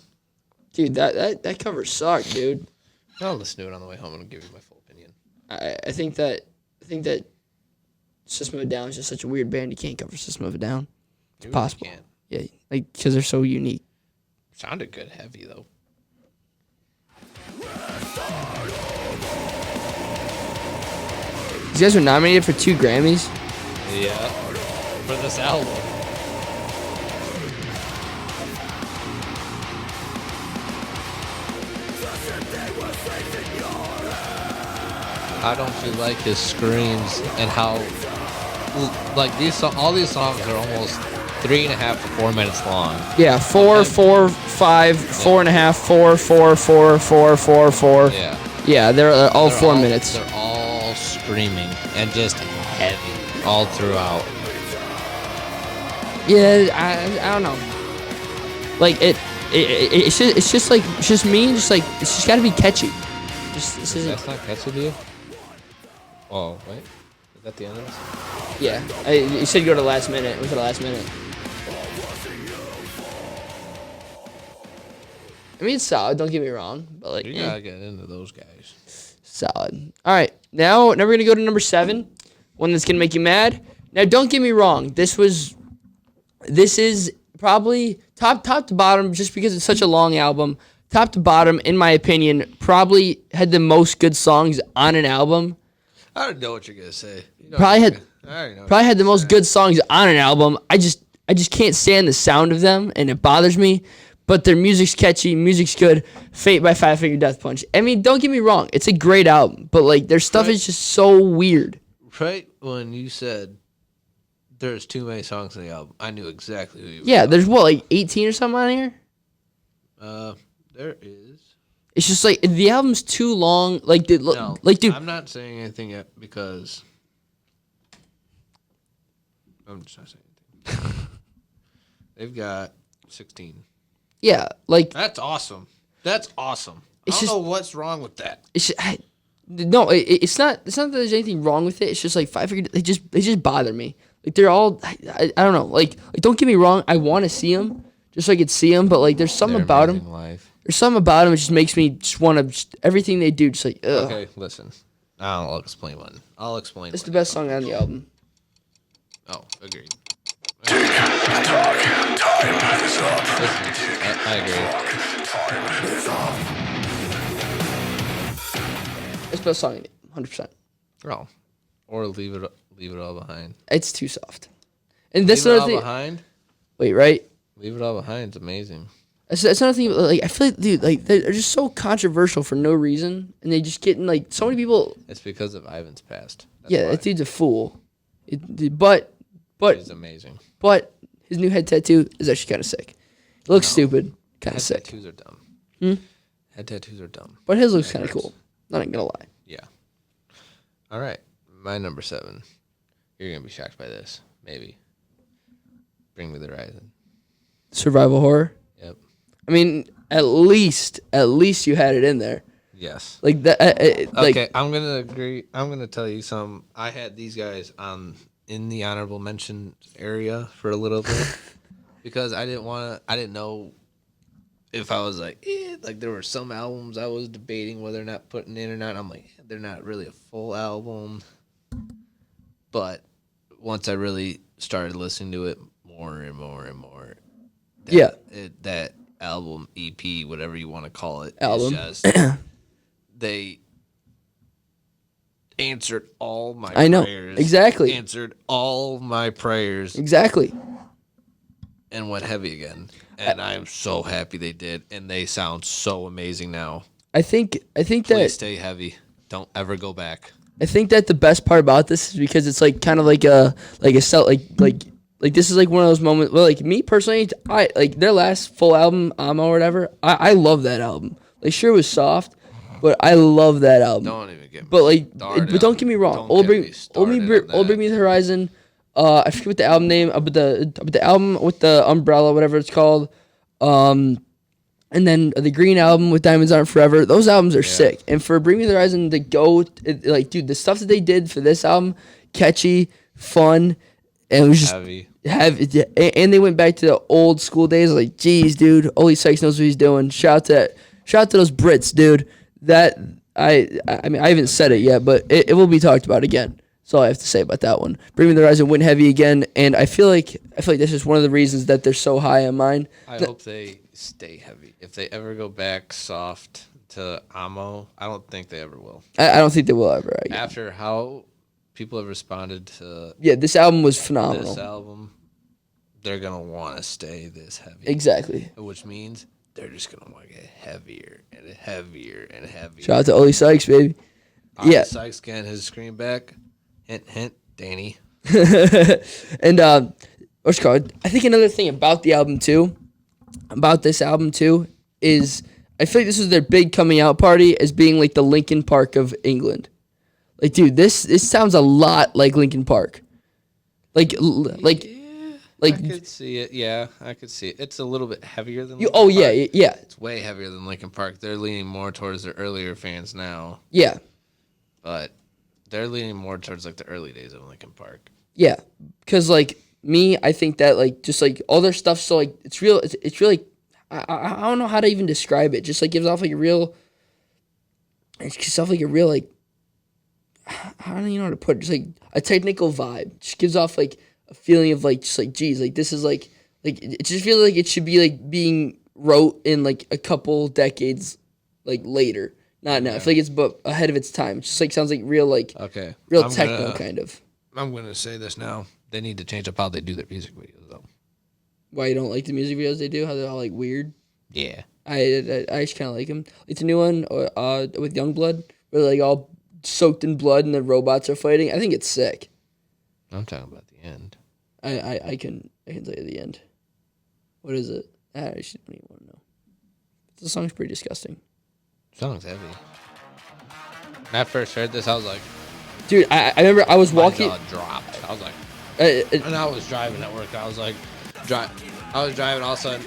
Dude, that cover sucked, dude. I'll listen to it on the way home and I'll give you my full opinion. I think that System of a Down is just such a weird band. You can't cover System of a Down. It's You really possible. can't. Yeah, like because they're so unique. Sounded good, heavy though. These guys were nominated for 2 Grammys. Yeah, for this album. How don't you like his screams and how, all these songs are almost 3.5 to 4 minutes long. Yeah, 4, 4, 5, 4.5, 4, 4, 4, 4, 4, 4. Yeah. Yeah, they're all 4 minutes. They're all screaming and just heavy all throughout. Yeah, I don't know. Like it's just me. Just like it's just got to be catchy. This isn't. That's not catchy to you? Oh, wait. Is that the end of this? Yeah, you said go to the last minute. Go to the last minute. I mean, it's solid. Don't get me wrong, but like, You gotta get into those guys. solid. All right, now we're gonna go to number 7. One that's gonna make you mad. Now, don't get me wrong. This is probably top to bottom, just because it's such a long album. Top to bottom, in my opinion, probably had the most good songs on an album. I already know what you're gonna say. You know Probably what had I already know what probably you're had the gonna most say. good songs on an album. I just can't stand the sound of them, and it bothers me. But their music's catchy, music's good. Fate by Five Finger Death Punch. I mean, don't get me wrong, it's a great album, but like their stuff is just so weird. Right when you said there's too many songs in the album, I knew exactly who you were. Yeah, there's what, like 18 or something on here? There is. It's just like the album's too long. Like, dude, dude. I'm not saying anything yet because I'm just not saying anything. They've got 16. Yeah, like That's awesome. That's awesome. I don't know what's wrong with that. it's just, no, it's not. It's not that there's anything wrong with it. It's just like five. They just bother me. Like they're all. I don't know. Like don't get me wrong. I want to see them just so I could see them. But like there's something about them. There's something about them that just makes me just want to. Everything they do, just like ugh. Okay, listen. I'll explain one. I'll explain. It's the best song on the album. Oh, agreed. I agree. It's the best song, 100%. Oh, or leave it all behind. It's too soft. And that's Leave it another all thing. behind. Wait, right? Leave it all behind. It's amazing. That's another thing. Like I feel like, dude, like they're just so controversial for no reason, and they just get in like so many people. It's because of Ivan's past. That's Yeah, why. that dude's a fool. But He's amazing. But his new head tattoo is actually kind of sick. It looks stupid, kind of sick. Tattoos are dumb. Head tattoos are dumb. But his looks kind of cool. Not gonna lie. Yeah. All right. My number 7. You're gonna be shocked by this. Maybe. Bring Me the Horizon. Survival horror. Yep. I mean, at least you had it in there. Yes. Like that. Okay, I'm gonna agree. I'm gonna tell you some. I had these guys in the honorable mention area for a little bit because I didn't know if I was like there were some albums I was debating whether or not putting in or not. I'm like, they're not really a full album. But once I really started listening to it more and more and more, that album, EP, whatever you want to call it, Album. is just they answered all my prayers. Exactly. Answered all my prayers Exactly. and went heavy again. And I am so happy they did. And they sound so amazing now. I think Please that stay heavy. Don't ever go back. I think that the best part about this is because it's like kind of like a this is like one of those moments. Well, like me personally, I like their last full album, Amo or whatever. I love that album. Like sure it was soft, but I love that album. Don't even get me But like, started but don't get me wrong. Old Bring Me the Horizon. I forget what the album name, but the album with the umbrella, whatever it's called. And then the Green album with Diamonds Aren't Forever. Those albums are sick. And for Bring Me the Horizon to go, like, dude, the stuff that they did for this album, catchy, fun, and it was just heavy. And they went back to the old school days. Like, geez, dude, Oli Sykes knows what he's doing. Shout out to those Brits, dude. That I mean, I haven't said it yet, but it will be talked about again. That's all I have to say about that one. Bring Me the Horizon went heavy again, and I feel like that's just one of the reasons that they're so high on mine. I hope they stay heavy. If they ever go back soft to Amo, I don't think they ever will. I don't think they will ever. Again. After how people have responded to this album was phenomenal. this album, they're going to want to stay this heavy. Exactly. Which means they're just going to want to get heavier and heavier and heavier. Shout out to Oli Sykes, baby. Oli Sykes getting his screen back. Hint, hint, Danny. And what's it called? I think another thing about this album too, is I feel like this was their big coming out party as being like the Linkin Park of England. Like, dude, this sounds a lot like Linkin Park. I could see it. Yeah, I could see it. It's a little bit heavier than Linkin Park. Yeah. It's way heavier than Linkin Park. They're leaning more towards their earlier fans now. Yeah. But they're leaning more towards like the early days of Linkin Park. Yeah. Because like me, I think that like just like all their stuff, so like it's real. It's really I don't know how to even describe it. Just like gives off like a real. It gives off like a real like. I don't even know how to put it. Just like a technical vibe. Just gives off like a feeling of like just like geez, like this is like it just feels like it should be like being wrote in like a couple decades like later. Not now. I feel like it's but ahead of its time. It just like sounds like real like real techno kind of. I'm gonna say this now. They need to change up how they do their music videos though. Why you don't like the music videos they do? How they're all like weird. Yeah. I just kind of like them. It's a new one with Youngblood where they're like all soaked in blood and the robots are fighting. I think it's sick. I'm talking about the end. I can tell you the end. What is it? I actually don't even want to know. The song's pretty disgusting. Song's heavy. When I first heard this, I was like, Dude, I remember I was my walking. jaw dropped. I was like, and I was driving at work. I was like, I was driving all of a sudden.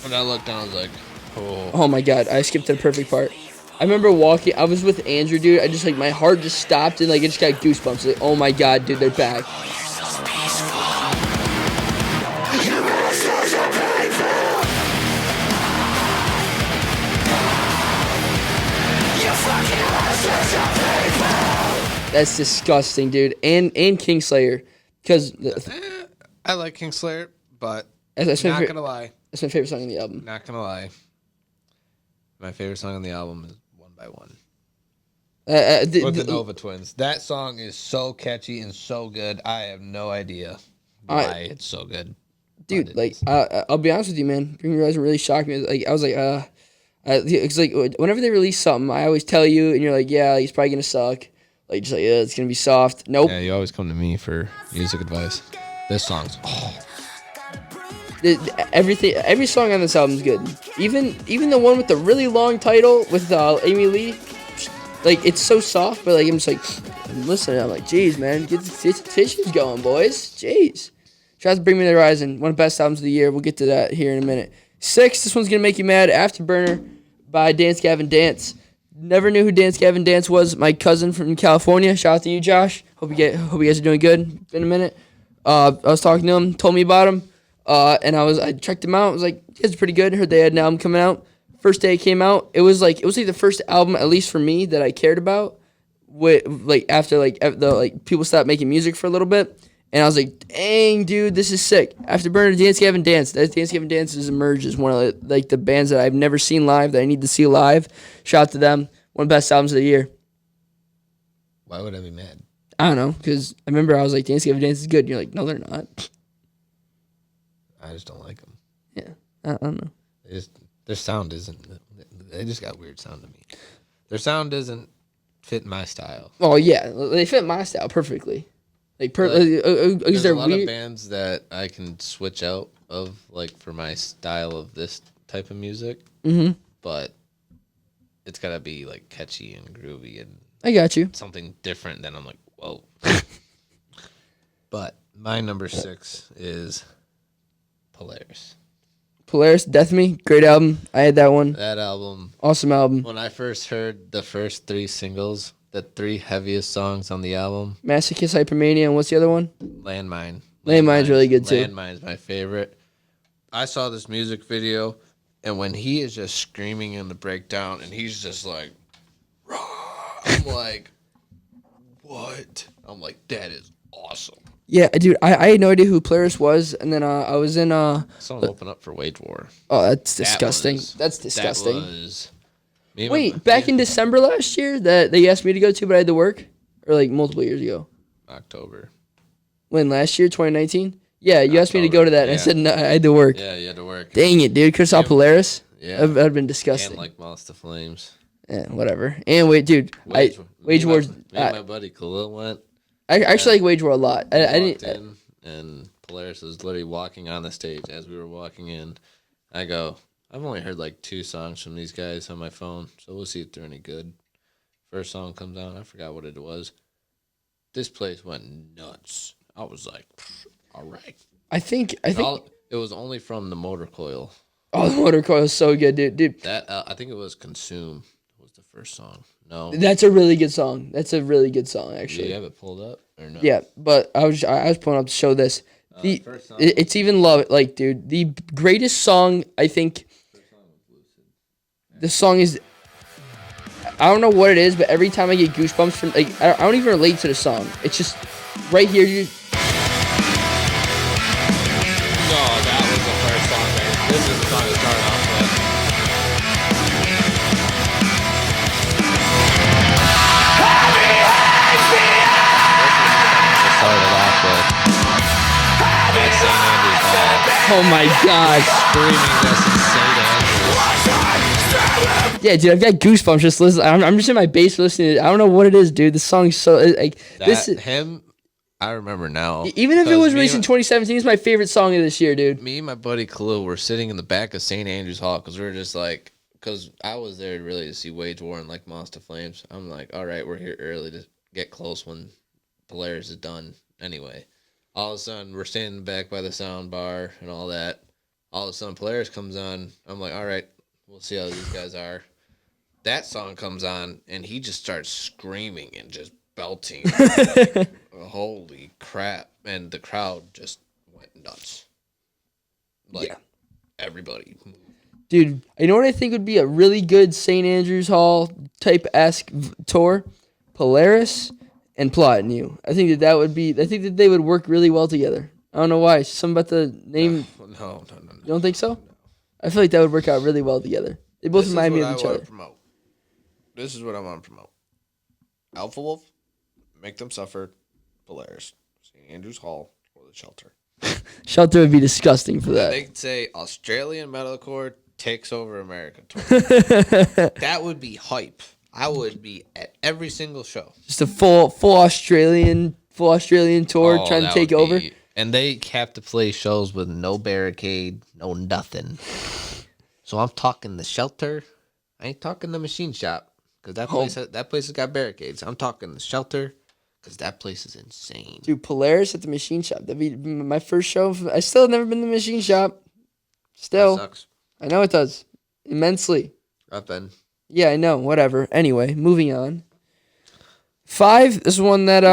When I looked down, I was like, Oh my god, I skipped to the perfect part. I remember walking. I was with Andrew, dude. I just like my heart just stopped and like it just got goosebumps. Like, oh my god, dude, they're back. That's disgusting, dude. And Kingslayer, because I like Kingslayer, but that's not gonna lie. That's my favorite song on the album. Not gonna lie. My favorite song on the album is One by One. With the Nova Twins. That song is so catchy and so good. I have no idea why it's so good. Dude, like, I'll be honest with you, man. Bring Your Eyes really shocked me. Like, I was like, it's like whenever they release something, I always tell you, and you're like, yeah, he's probably gonna suck. Like, just like, yeah, it's gonna be soft. Nope. Yeah, you always come to me for music advice. This song's every song on this album is good. Even the one with the really long title with Amy Lee, like it's so soft, but like I'm just like I'm listening. I'm like, geez, man, get the tissues going, boys. Jeez. Tries to Bring Me the Horizon, one of the best albums of the year. We'll get to that here in a minute. 6, this one's gonna make you mad. Afterburner by Dance Gavin Dance. Never knew who Dance Gavin Dance was. My cousin from California. Shout out to you, Josh. Hope you guys are doing good. Been a minute. I was talking to him, told me about him, and I checked him out. I was like, it's pretty good. Heard they had an album coming out. First day it came out, it was like the first album, at least for me, that I cared about. After people stopped making music for a little bit, and I was like, dang, dude, this is sick. Afterburner, Dance Gavin Dance. Dance Gavin Dance has emerged as one of the bands that I've never seen live that I need to see live. Shout out to them. One of the best albums of the year. Why would I be mad? I don't know, because I remember I was like, Dance Gavin Dance is good. And you're like, no, they're not. I just don't like them. Yeah, I don't know. Their sound isn't. They just got weird sound to me. Their sound doesn't fit my style. Oh yeah, they fit my style perfectly. There's a lot of bands that I can switch out of, like, for my style of this type of music. Mm-hmm. But it's gotta be like catchy and groovy and I got you. something different. Then I'm like, whoa. But my number 6 is Polaris. Polaris, Death Me, great album. I had that one. That album, Awesome album. when I first heard the first 3 singles, the 3 heaviest songs on the album, Masochist, Hypermania, and what's the other one? Landmine. Landmine's really good, too. Landmine's my favorite. I saw this music video, and when he is just screaming in the breakdown, and he's just like, "Rah," I'm like, what? I'm like, that is awesome. Yeah, dude, I had no idea who Polaris was, and then I was in Someone open up for Wage War. Oh, that's disgusting. That's disgusting. Wait, back in December last year that they asked me to go to, but I had to work, or like multiple years ago. October. When last year, 2019? Yeah, you asked me to go to that, and I said no, I had to work. Yeah, you had to work. Dang it, dude! Could have saw Polaris. Yeah, I've been disgusting. And like Moths to Flames. Yeah, whatever. And wait, dude, Wage War. Me and my buddy Khalil went. I actually like Wage War a lot. I walked didn't. in, and Polaris was literally walking on the stage as we were walking in. I go, I've only heard like 2 songs from these guys on my phone, so we'll see if they're any good. First song comes on, I forgot what it was. This place went nuts. I was like, all right. I think It was only from the Motor Coil. Oh, the Motor Coil is so good, dude. That I think it was Consume was the first song. No, That's a really good song. That's a really good song, do actually. you have it pulled up or no? Yeah, but I was pulling up to show this. First song. It's even love. Like, dude, the greatest song I think. First song was Lucid. The song is. I don't know what it is, but every time I get goosebumps from like I don't even relate to the song. It's just right here. No, that was the first song. This is the song that started off with. Oh my god! Screaming this insane Andrews. Yeah, dude, I've got goosebumps just listening. I'm just in my base listening to it. I don't know what it is, dude. This song's so like this. Him I remember now. Even if it was me released in and- 2017, it's my favorite song of this year, dude. Me and my buddy Khalil were sitting in the back of St. Andrews Hall because we were just like, because I was there really to see Wage War and like Moss to Flames. I'm like, all right, we're here early to get close when Polaris is done. Anyway, all of a sudden we're standing back by the sound bar and all that. All of a sudden Polaris comes on. I'm like, all right, we'll see how these guys are. That song comes on and he just starts screaming and just belting. Holy crap. And the crowd just went nuts. Like, everybody. Dude, you know what I think would be a really good St. Andrews Hall type-esque tour? Polaris and Plot and You. I think that would be, I think that they would work really well together. I don't know why. It's something about the name. No. You don't think so? No. I feel like that would work out really well together. They both remind me of each other. Promote. This is what I want to promote. Alpha Wolf, Make Them Suffer, Polaris, St. Andrews Hall, or The Shelter. Shelter would be disgusting for that. They could say Australian Metalcore takes over America tour. That would be hype. I would be at every single show. Just a full Australian tour trying to take over. And they have to play shows with no barricade, no nothing. So I'm talking The Shelter. I ain't talking the Machine Shop because that place has got barricades. I'm talking The Shelter because that place is insane. Dude, Polaris at the Machine Shop. That'd be my first show. I still have never been to the Machine Shop. Still. That sucks. I know it does. Immensely. I've been. Yeah, I know. Whatever. Anyway, moving on. 5. This is one that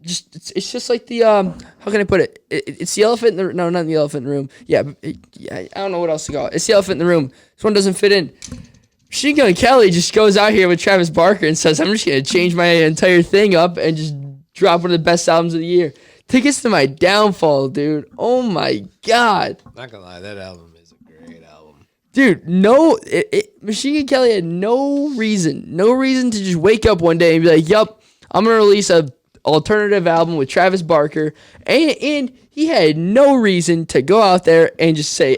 it's just like the how can I put it? It's the elephant in the no, not the elephant in the room. Yeah, I don't know what else to call it. It's the elephant in the room. This one doesn't fit in. Machine Gun Kelly just goes out here with Travis Barker and says, "I'm just gonna change my entire thing up and just drop one of the best albums of the year." Tickets to My Downfall, dude. Oh my god. Not gonna lie, that album is a great album. Dude, Machine Gun Kelly had no reason to just wake up one day and be like, "Yup, I'm gonna release a alternative album with Travis Barker," and he had no reason to go out there and just say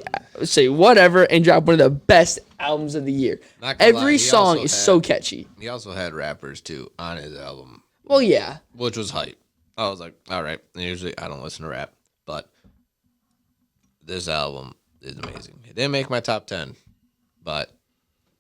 whatever and drop one of the best albums of the year. Every song is so catchy. He also had rappers too on his album. Well, yeah, which was hype. I was like, all right. Usually I don't listen to rap, but this album is amazing. It didn't make my top 10, but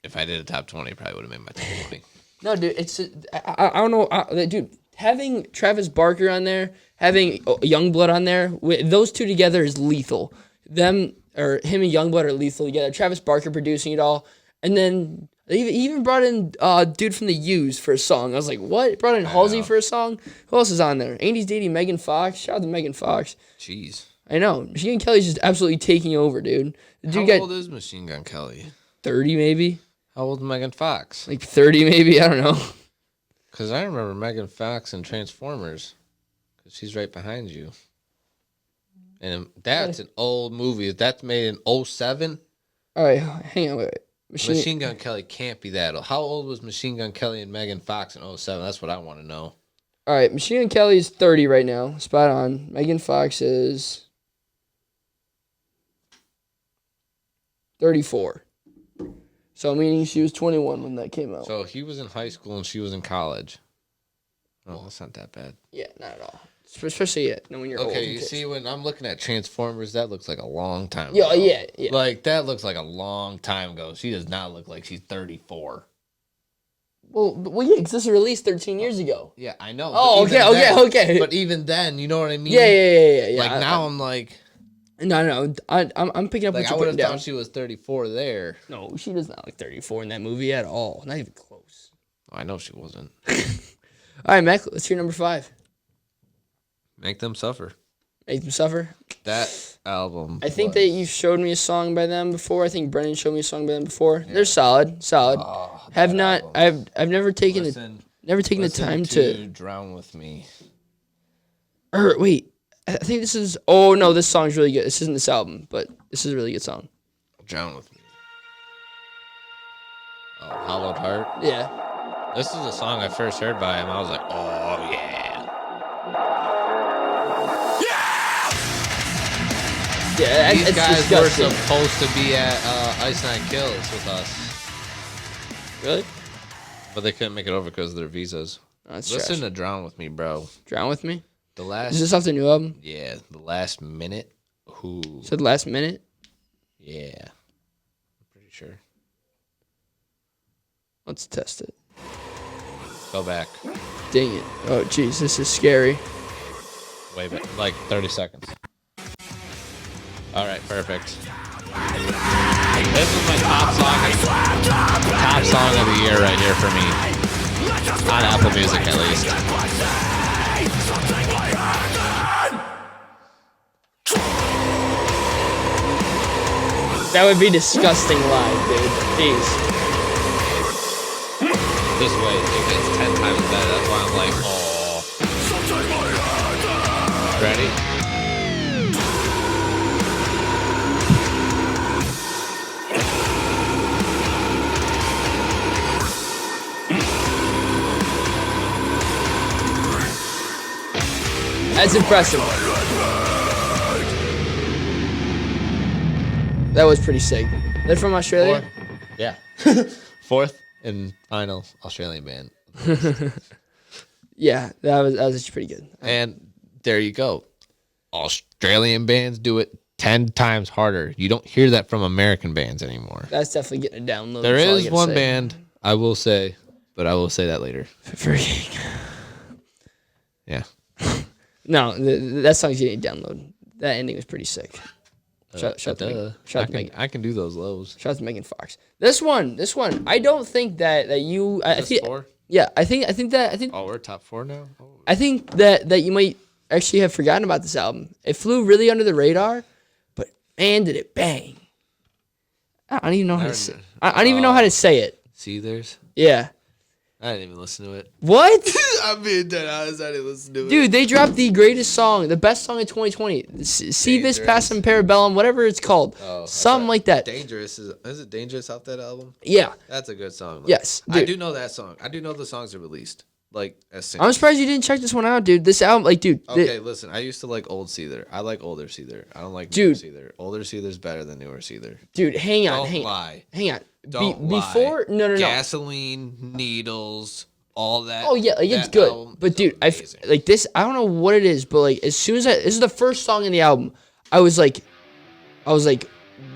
if I did a top 20, it probably would have made my top 20. No, dude, I don't know, dude. Having Travis Barker on there, having Youngblood on there, those two together is lethal. Him and Youngblood are lethal together. Travis Barker producing it all, and then he even brought in dude from the U's for a song. I was like, what? Brought in Halsey for a song. Who else is on there? Andy's dating Megan Fox. Shout out to Megan Fox. Jeez. I know. Machine Gun Kelly's just absolutely taking over, dude. How old is Machine Gun Kelly? 30 maybe. How old is Megan Fox? Like 30 maybe. I don't know. Because I remember Megan Fox in Transformers. Because she's right behind you. And that's an old movie. That's made in 2007. All right, hang on, wait. Machine Gun Kelly can't be that old. How old was Machine Gun Kelly and Megan Fox in 2007? That's what I want to know. All right, Machine Gun Kelly is 30 right now. Spot on. Megan Fox is 34. So meaning she was 21 when that came out. So he was in high school and she was in college. Oh, that's not that bad. Yeah, not at all. Especially when you're old. Okay, you see, when I'm looking at Transformers, that looks like a long time ago. Yeah. Like, that looks like a long time ago. She does not look like she's 34. Well, yeah, because this was released 13 years ago. Yeah, I know. Oh, okay. But even then, you know what I mean? Yeah. Like, now I'm like... No, I'm picking up what like, you're putting down. I would have thought she was 34 there. No, she does not look 34 in that movie at all. Not even close. I know she wasn't. All right, Mac, let's hear number 5. Make Them Suffer. Make Them Suffer. That album. I think that you showed me a song by them before. I think Brendan showed me a song by them before. Yeah. They're solid. Oh, Have not. Album. I've never taken the time to Drown With Me. Wait. I think this is. Oh no, this song's really good. This isn't this album, but this is a really good song. Drown With Me. Oh, Hollowed Heart. Yeah. This is a song I first heard by him. I was like, oh yeah. Yeah, these guys disgusting. were supposed to be at Ice Nine Kills with us. Really? But they couldn't make it over because of their visas. Oh, that's Listen trash. to Drown With Me, bro. Drown With Me? The last. Is this off the new album? Yeah, the last minute. Who? So the last minute? Yeah, I'm pretty sure. Let's test it. Go back. Dang it. Oh, jeez, this is scary. Way back, like 30 seconds. All right, perfect. This is my top song of the year right here for me. On Apple Music, at least. That would be disgusting live, dude. Jeez. This way, if it's 10 times better, that's why I'm like, oh. Ready? That's impressive. That was pretty sick. They're from Australia? Yeah. Fourth and final Australian band. Yeah, that was actually pretty good. And there you go. Australian bands do it 10 times harder. You don't hear that from American bands anymore. That's definitely getting a download. There that's all I is gotta one say. band, I will say, but I will say that later. Freaking. Yeah. No, that song's getting a download. That ending was pretty sick. Shout out to Megan. I can do those lows. Shout out to Megan Fox. This one. I don't think that you. I think. Four? Yeah, I think. Oh, we're top 4 now? Oh. I think that you might actually have forgotten about this album. It flew really under the radar, but man, did it bang! I don't even know how to say. I don't even know how to say it. See, there's. Yeah. I didn't even listen to it. What? I'm being dead honest. I didn't listen to it. Dude, they dropped the greatest song, the best song of 2020. See this Passum Parabellum, whatever it's called. Something like that. Dangerous. Is it Dangerous off that album? Yeah. That's a good song. Yes. I Dude. do know that song. I do know the songs are released. Like, as I'm singles. surprised you didn't check this one out, dude. This album, like, dude. Okay, listen. I used to like old Seether. I like older Seether. I don't like Dude. newer Seether. Older Seether's better than newer Seether. Dude, hang on. Don't lie. Hang on. Don't lie. Before, no. Gasoline, Needles, all that. Oh yeah, like it's that good. album But is dude, amazing. like this, I don't know what it is, but like as soon as this is the first song in the album, I was like,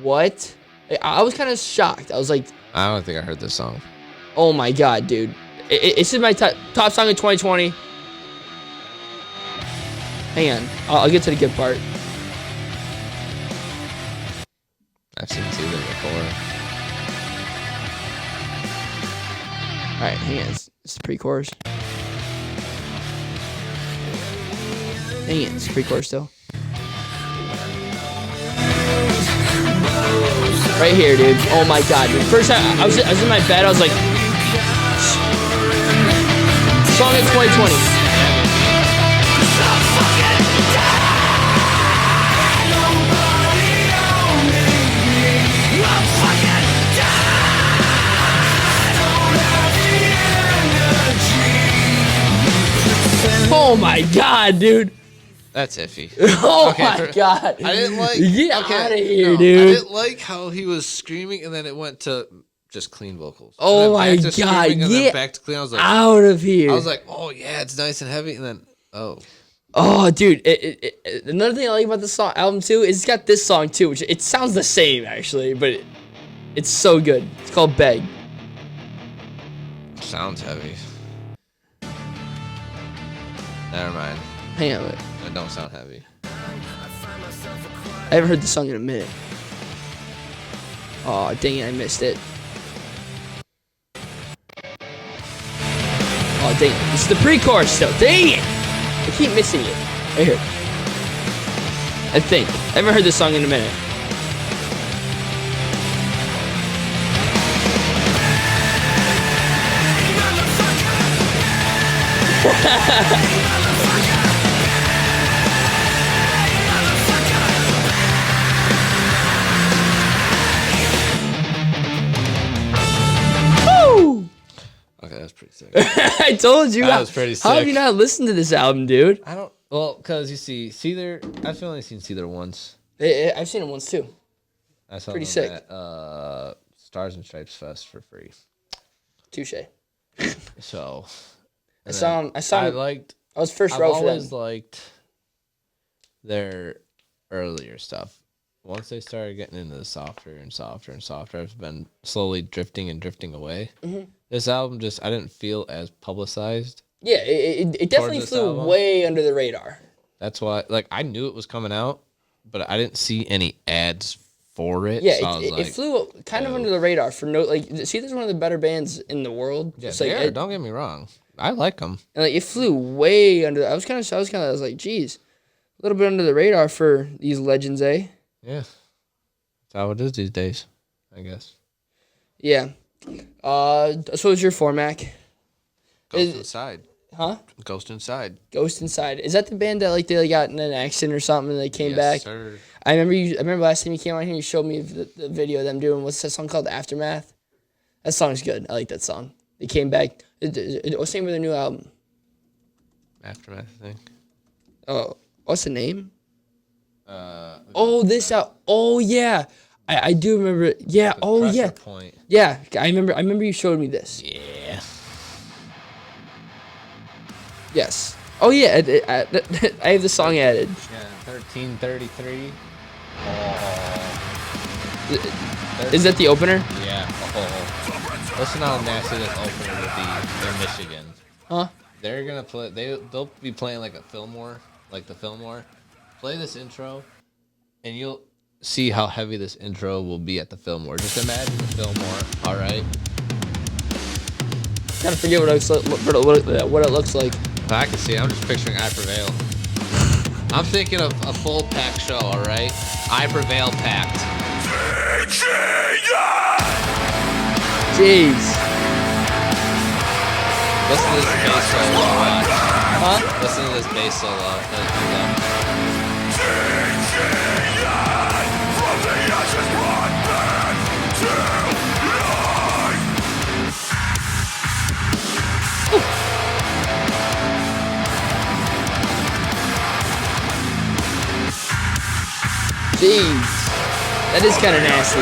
what? I was kind of shocked. I was like, I don't think I heard this song. oh my god, dude. This is my top song of 2020. Hang on, I'll get to the good part. I've seen Seether before. All right, hang on. It's the pre-chorus. Hang on, it's the pre-chorus still. Right here, dude. Oh my god, dude. First time I was in my bed, I was like, song of 2020. Oh my god, dude. That's iffy. Oh Okay, my god. I didn't like. Get okay, out of here, no, dude. I didn't like how he was screaming, and then it went to just clean vocals. And Oh then my back to screaming, god, and then get back to clean. I was like, out of here. I was like, oh yeah, it's nice and heavy, and then oh, dude. Another thing I like about this song album too is it's got this song too, which it sounds the same actually, but it's so good. It's called Beg. sounds heavy. Never mind. Hang on, wait. It don't sound heavy. I haven't heard this song in a minute. Oh, dang it, I missed it. Oh, dang it. This is the pre-chorus still. Dang it! I keep missing it. Right here. I think. I haven't heard this song in a minute. Woo! Okay, that's pretty sick. I told you. That was pretty How have sick. you not listened to this album, dude? I don't. Well, because you see, Seether. I've only seen Seether once. I've seen it once too. I saw Pretty them sick. at Stars and Stripes Fest for free. Touche. So I saw him. I liked. I was first I've row for them. always liked their earlier stuff. Once they started getting into the softer and softer and softer, I've been slowly drifting away. Mm-hmm. This album I didn't feel as publicized. Yeah, it definitely flew way under the radar. That's why, like, I knew it was coming out, but I didn't see any ads for it. Yeah, so it flew kind of under the radar for no, like, see, there's one of the better bands in the world. Yeah, like, don't get me wrong. I like them. And like, it flew way under. I was like, geez, a little bit under the radar for these legends, eh? Yeah, that's how it is these days, I guess. Yeah. So what's your format? Ghost Inside. Huh? Ghost Inside. Ghost Inside. Is that the band that like they got in an accident or something and they came back? Yes, sir. I remember last time you came on here and you showed me the video of them doing what's that song called, Aftermath? That song's good. I like that song. They came back. What's the name of their new album? Aftermath, I think. Oh, what's the name? Oh yeah. I do remember it. Yeah. Oh yeah. Point. Yeah. I remember you showed me this. Yeah. Yes. Oh yeah. I have the song added. Yeah. 1333. Is that the opener? Yeah. Oh. Listen how nasty this opener would be in Michigan. Huh? They're gonna play. They'll be playing like a Fillmore, like the Fillmore. Play this intro, and you'll see how heavy this intro will be at the Fillmore. Just imagine the Fillmore. All right. Kind of forget what it looks like. I can see. I'm just picturing I Prevail. I'm thinking of a full pack show. All right. I Prevail packed. Jeez. Listen to this bass solo. Huh? Listen to this bass solo. Jeez. That is kind of nasty.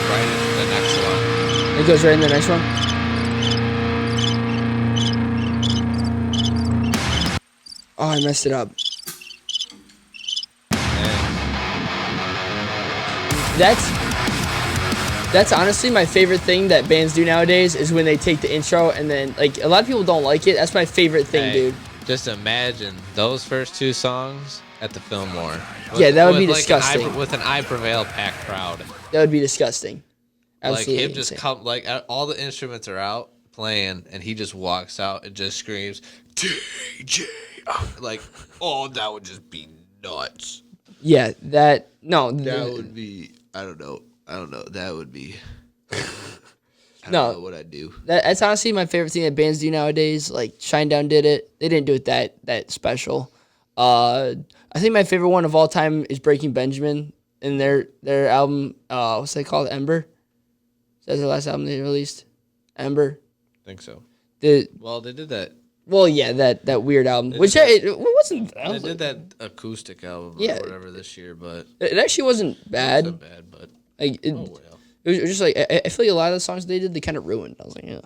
Right into the next one. It goes right in the next one? Oh, I messed it up. That's honestly my favorite thing that bands do nowadays is when they take the intro and then, like, a lot of people don't like it. That's my favorite thing, dude. Just imagine those first two songs at the Fillmore. Yeah, that would be disgusting. With an I Prevail packed crowd. That would be disgusting. Absolutely. Like him just all the instruments are out playing, and he just walks out and just screams, DJ. Like, oh, that would just be nuts. Yeah, that would be, I don't know. That would be, I don't know what I'd do. That's honestly my favorite thing that bands do nowadays. Like, Shinedown did it. They didn't do it that special. I think my favorite one of all time is Breaking Benjamin and their album, what's that called? Ember? Is that the last album they released? Ember? I think so. They did that. Well, yeah, that weird album, it wasn't. They did that acoustic album or whatever this year, but it actually wasn't bad. It wasn't bad, but like it was just like I feel like a lot of the songs they did they kind of ruined. I was like, yeah,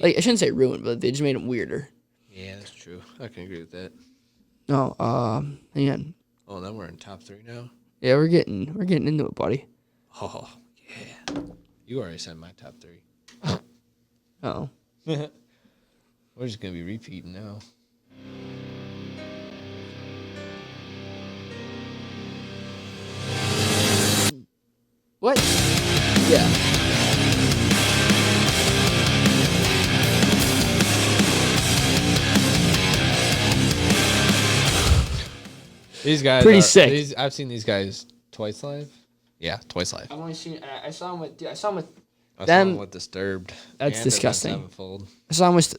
like I shouldn't say ruined, but they just made them weirder. Yeah, that's true. I can agree with that. No, hang on. Oh, then we're in top 3 now. Yeah, we're getting into it, buddy. Oh yeah, you already said my top 3. Oh. We're just gonna be repeating now. What? Yeah. These guys pretty sick. I've seen these guys twice live. Yeah, twice live. I've only seen. I saw him with. I saw him with. I saw him with Disturbed. That's disgusting. I saw him with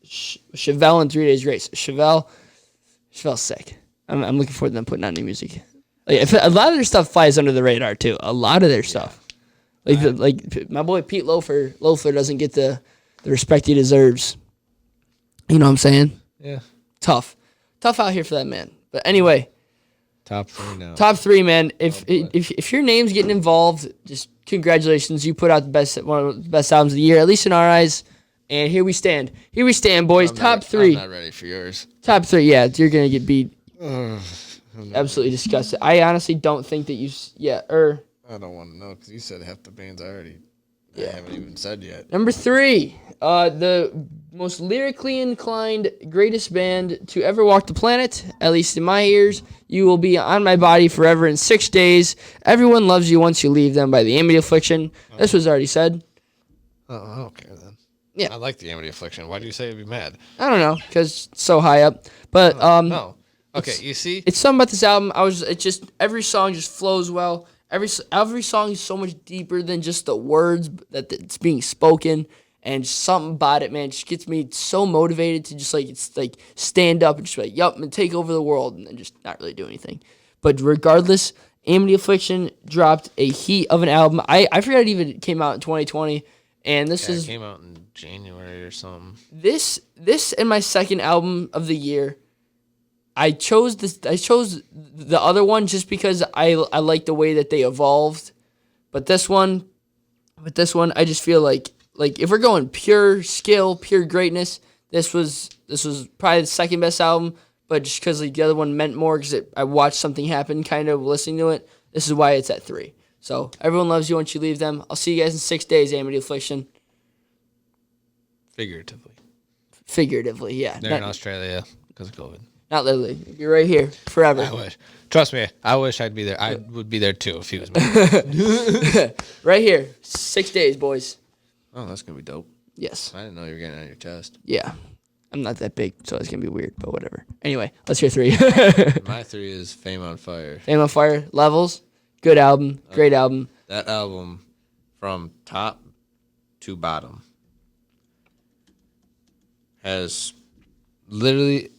Chevelle and 3 Days Grace. Chevelle's sick. I'm looking forward to them putting out new music. Like, a lot of their stuff flies under the radar too. A lot of their stuff. Like my boy Pete Loeffler doesn't get the respect he deserves. You know what I'm saying? Yeah. Tough out here for that man. But anyway, Top 3 now. Top 3, man. If your name's getting involved, just congratulations. You put out one of the best albums of the year, at least in our eyes. And here we stand. Here we stand, boys. Top 3. I'm not ready for yours. Top 3. Yeah, you're gonna get beat. Absolutely disgusted. I honestly don't think that you. I don't want to know because you said half the bands I haven't even said yet. Number 3, the most lyrically inclined greatest band to ever walk the planet, at least in my ears. You will be on my body forever in 6 days. Everyone loves you once you leave them by the Amity Affliction. This was already said. Oh, I don't care then. Yeah. I like the Amity Affliction. Why do you say you'd be mad? I don't know, because it's so high up. But No. Okay, you see? it's something about this album. Every song just flows well. Every song is so much deeper than just the words that's being spoken, and something about it, man, just gets me so motivated to just stand up and just be like, yup, and take over the world, and then just not really do anything. But regardless, Amity Affliction dropped a heat of an album. I forgot it even came out in 2020, and it came out in January or something. This and my second album of the year. I chose the other one just because I like the way that they evolved, but this one, I just feel like if we're going pure skill, pure greatness, this was probably the second best album. But just because the other one meant more, because I watched something happen, kind of listening to it. This is why it's at 3. So everyone loves you once you leave them. I'll see you guys in 6 days. Amity Affliction. Figuratively, yeah. They're in Australia because of COVID. Not literally. You're right here forever. I wish. Trust me, I wish I'd be there. I would be there too if he was me. Right here. 6 days, boys. Oh, that's going to be dope. Yes. I didn't know you were getting it on your chest. Yeah. I'm not that big, so it's going to be weird, but whatever. Anyway, let's hear 3. My 3 is Fame on Fire. Fame on Fire. Levels. Good album. Great album. That album, from top to bottom, has literally...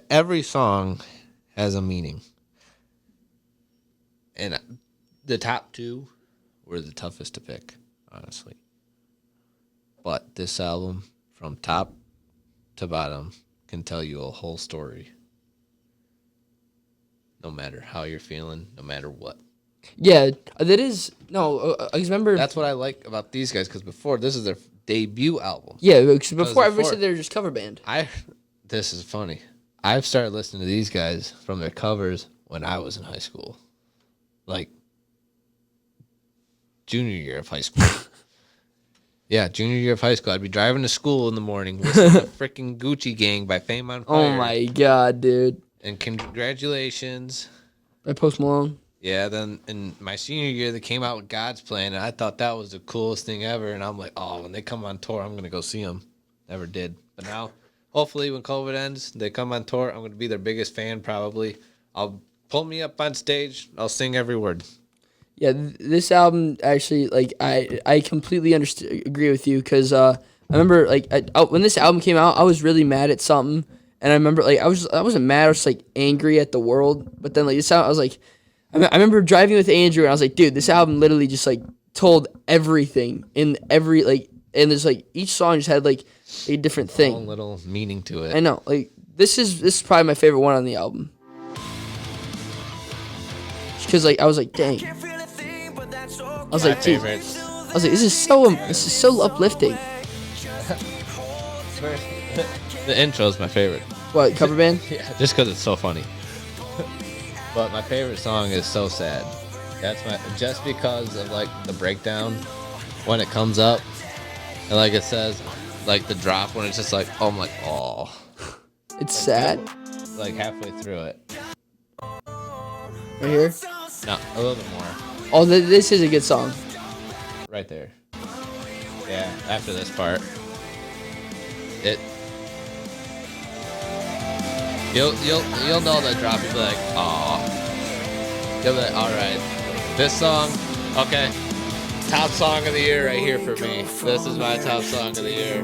every song has a meaning. And the top 2 were the toughest to pick, honestly. But this album, from top to bottom, can tell you a whole story. No matter how you're feeling, no matter what. Yeah, that is... No, I remember... That's what I like about these guys, because before, this is their debut album. Yeah, because before everybody said they were just cover band. This is funny. I've started listening to these guys from their covers when I was in high school. Like, junior year of high school. Yeah, junior year of high school. I'd be driving to school in the morning, listening to freaking Gucci Gang by Fame on Fire. Oh my god, dude. And Congratulations. By Post Malone. Yeah, then in my senior year, they came out with God's Plan, and I thought that was the coolest thing ever. And I'm like, oh, when they come on tour, I'm going to go see them. Never did. But now... Hopefully, when COVID ends, they come on tour. I'm going to be their biggest fan, probably. I'll pull me up on stage. I'll sing every word. Yeah, this album actually, I completely agree with you because I remember, when this album came out, I was really mad at something, and I remember, I wasn't mad, I was just, angry at the world, but then, this album, I was like, I remember driving with Andrew, and I was like, dude, this album literally just, told everything in every, and there's, each song just had, a different thing. A little meaning to it. I know. This is probably my favorite one on the album. Because I was like, dang. I was like, dude. I was like, this is so uplifting. The intro is my favorite. What, cover band? Yeah, just because it's so funny. But my favorite song is So Sad. Just because of the breakdown when it comes up, and it says. The drop when it's just oh, I'm like, oh. It's sad? Halfway through it. Right here? No, a little bit more. Oh, this is a good song. Right there. Yeah, after this part. You'll know that drop. You'll be like, aw. You'll be like, alright. This song, okay. Top song of the year right here for me. This is my top song of the year.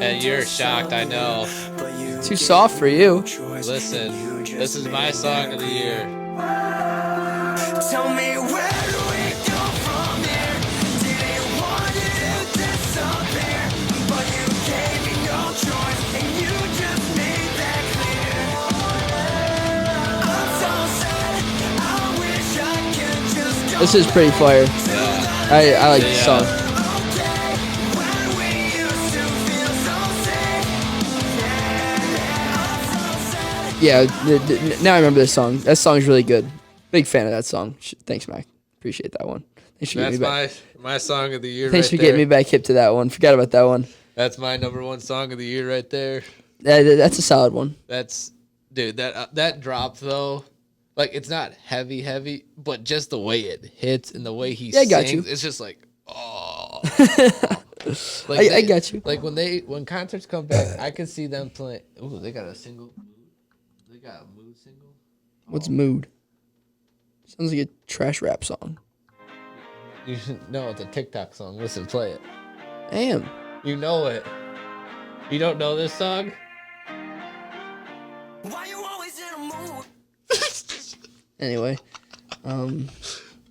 And you're shocked, I know. Too soft for you. Listen, this is my song of the year. Tell me where do we go from here? Didn't want you to disappear, but you gave me no choice, and you just made that clear. I'm so sad. This is pretty fire. I like this song. Yeah, now I remember this song. That song's really good. Big fan of that song. Thanks, Mac. Appreciate that one. Thanks for getting me back. That's my song of the year. Thanks for getting me back hip to that one. Forgot about that one. That's my number one song of the year right there. That's a solid one. Dude, that drop though, like it's not heavy, but just the way it hits and the way he sings, got you. it's just like, oh. I got you. Like when concerts come back, I can see them playing. Ooh, they got a single. They got a mood single. What's Mood? Sounds like a trash rap song. You should know it's a TikTok song. Listen, play it. I am. You know it. You don't know this song? Why you always in a mood? Anyway,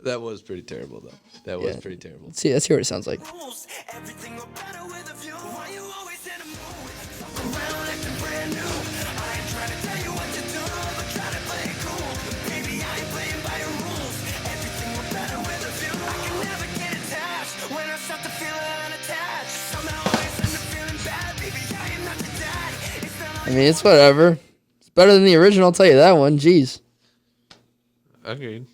That was pretty terrible though. That was pretty terrible. let's hear what it sounds like. Everything will better with a view. Why you always in a mood? Fuck around acting brand new. I ain't trying to tell you what to do, but try to play it cool. Baby, I ain't playing by your rules. Everything will better with a view. I can never get attached when I start to feel unattached. Somehow I end up feeling bad. Baby, I am not the dad. It's not I mean, it's whatever. It's better than the original. I'll tell you that one. Jeez. Agreed.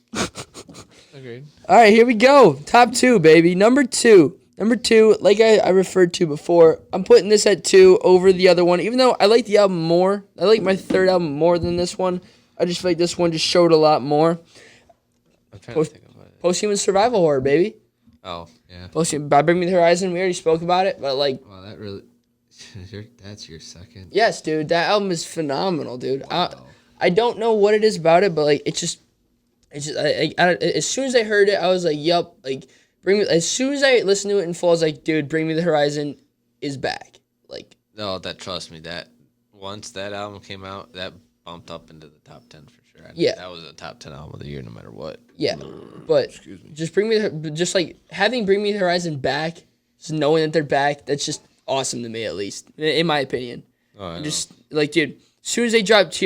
Agreed. All right, here we go. Top 2, baby. Number two, like I referred to before, I'm putting this at 2 over the other one. Even though I like the album more, I like my third album more than this one. I just feel like this one just showed a lot more. I'm trying to think about it. Posthumous survival horror, baby. Oh, yeah. Posthumous by Bring Me the Horizon. We already spoke about it, but like, Wow, that really. That's your second. yes, dude, that album is phenomenal, dude. I don't know what it is about it, but like, it's just as soon as I heard it, I was like, yup, like, as soon as I listened to it in full, I was like, dude, Bring Me the Horizon is back. Like, No, trust me, that once that album came out, that bumped up into the top 10 for sure. Yeah. That was a top 10 album of the year no matter what. yeah, but just like having Bring Me the Horizon back, just knowing that they're back, that's just awesome to me, at least in my opinion. Oh, Just like, dude, as soon as they dropped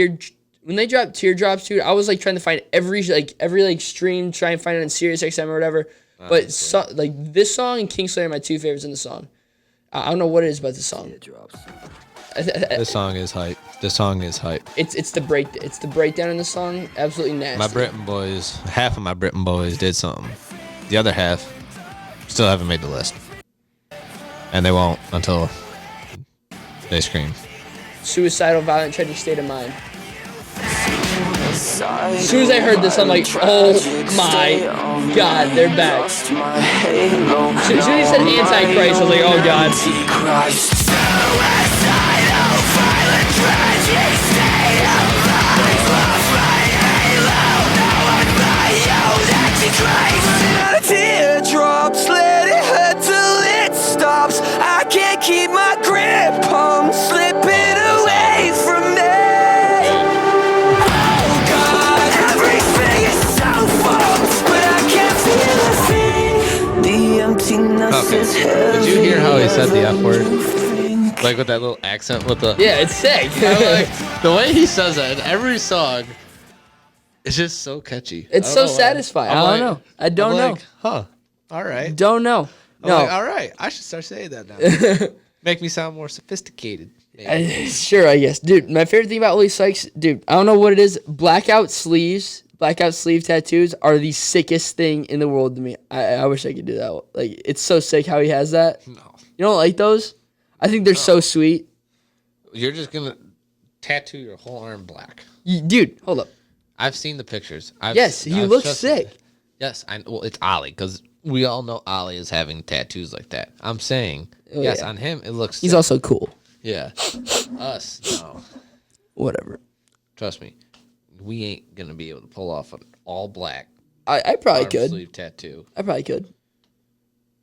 when they dropped Teardrops, dude, I was like trying to find every stream, try and find it on Sirius XM or whatever. But this song and Kingslayer are my two favorites in the song. I don't know what it is about the song. This song is hype. This song is hype. It's the breakdown in the song, absolutely nasty. My Britain boys, half of my Britain boys did something. The other half still haven't made the list. And they won't until they scream. Suicidal, violent, tragic state of mind. As soon as I heard this, I'm like, oh my god, they're back. As soon as he said Antichrist, I was like, oh god. Teardrops, let it hurt till it stops. I can't keep my grip on slipping away from me. Oh God, everything is so fucked, but I can't feel a thing. The emptiness is heavy. Did you hear how he said the F word? Like with that little accent with the... Yeah, it's sick. Like, the way he says that in every song, it's just so catchy. It's so satisfying. I don't know. I don't know. Huh. All right. Don't know. No. All right. I should start saying that now. Make me sound more sophisticated. Sure, I guess. Dude, my favorite thing about Oli Sykes, dude, I don't know what it is. Blackout sleeve tattoos are the sickest thing in the world to me. I wish I could do that. Like, it's so sick how he has that. No. You don't like those? I think they're so sweet. You're just going to tattoo your whole arm black. Dude, hold up. I've seen the pictures. Yes, he looks sick. Yes, well, it's Ollie, because we all know Ollie is having tattoos like that. I'm saying, yes, yeah. on him, it looks He's sick. also cool. Yeah. Us, no. Whatever. Trust me, we ain't going to be able to pull off an all black I probably arm could. sleeve tattoo. I probably could.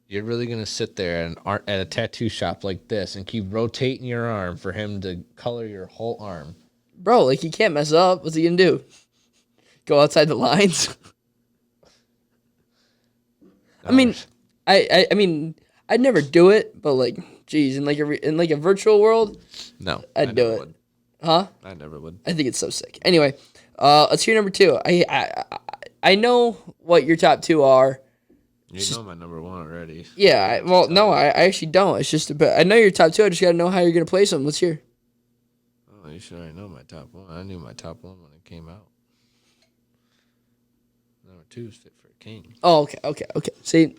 You're really going to sit there at a tattoo shop like this and keep rotating your arm for him to color your whole arm. Bro, like, he can't mess up. What's he going to do? Go outside the lines? I mean, I mean, I'd never do it, but like, geez, in like a virtual world, No, I'd do it. Would. Huh? I never would. I think it's so sick. Anyway, let's hear number 2. I I know what your top 2 are. You know my number 1 already. Yeah, I actually don't. It's just I know your top 2. I just got to know how you're going to place them. Let's hear. Oh, you should already know my top 1. I knew my top 1 when it came out. Number 2 is Fit for a King. Oh, okay. See,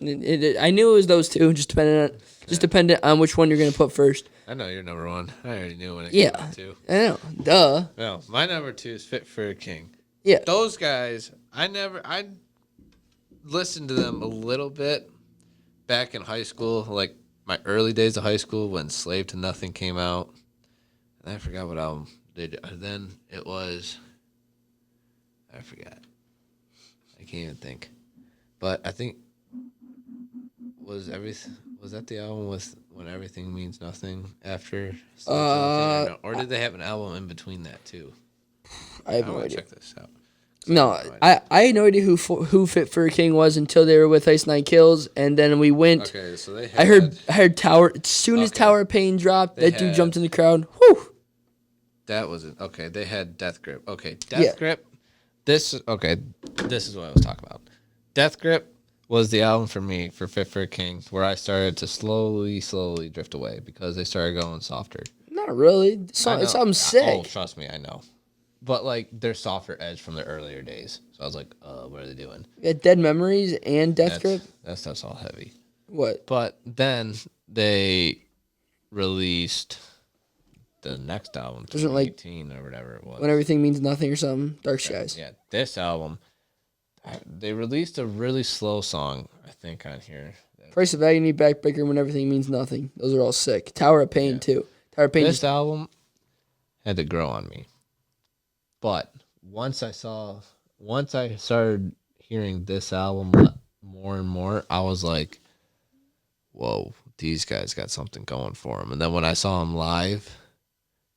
I knew it was those 2, just dependent on which one you're going to put first. I know you're number 1. I already knew when it came out, too. I know. Duh. No, my number 2 is Fit for a King. Yeah. Those guys, I listened to them a little bit back in high school, like my early days of high school when Slave to Nothing came out. And I forgot what album they did. Then it was, I forgot. I can't even think. But I think, was that the album with When Everything Means Nothing after Slave to Nothing? Or did they have an album in between that too? I have no idea. Check this out. No, I had no idea who Fit for a King was until they were with Ice Nine Kills, and then we went. Okay, so they had, I heard Tower. As soon as Tower of Pain dropped, that dude jumped in the crowd. Whew. That wasn't okay. They had Death Grip. Okay, Death Grip. This is what I was talking about. Death Grip was the album for me for Fit for a King, where I started to slowly drift away because they started going softer. Not really. It's something sick. Oh, trust me, I know. But like their softer edge from the earlier days. So I was like, what are they doing? Yeah, Dead Memories and Death Grip. That stuff's all heavy. What? But then they released the next album, 2018 or whatever it was. When Everything Means Nothing or something. Dark Skies. Yeah, this album, they released a really slow song, I think, on here. Price of Agony, Backbreaker, When Everything Means Nothing. Those are all sick. Tower of Pain, too. Tower of Pain. This album had to grow on me. But once I started hearing this album more and more, I was like, whoa, these guys got something going for them. And then when I saw them live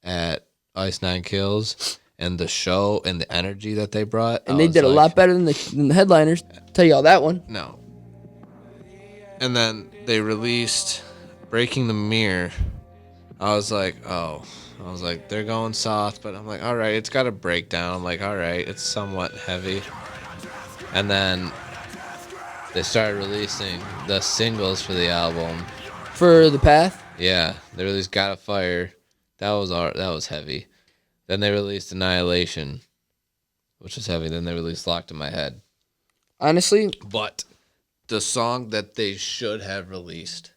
at Ice Nine Kills and the show and the energy that they brought. And they did a lot better than the headliners. Tell you all that one. No. And then they released Breaking the Mirror. I was like, they're going soft, but I'm like, all right, it's got a breakdown. I'm like, all right, it's somewhat heavy. And then they started releasing the singles for the album. For The Path? Yeah, they released Got a Fire. That was heavy. Then they released Annihilation, which was heavy. Then they released Locked in My Head. Honestly? But the song that they should have released,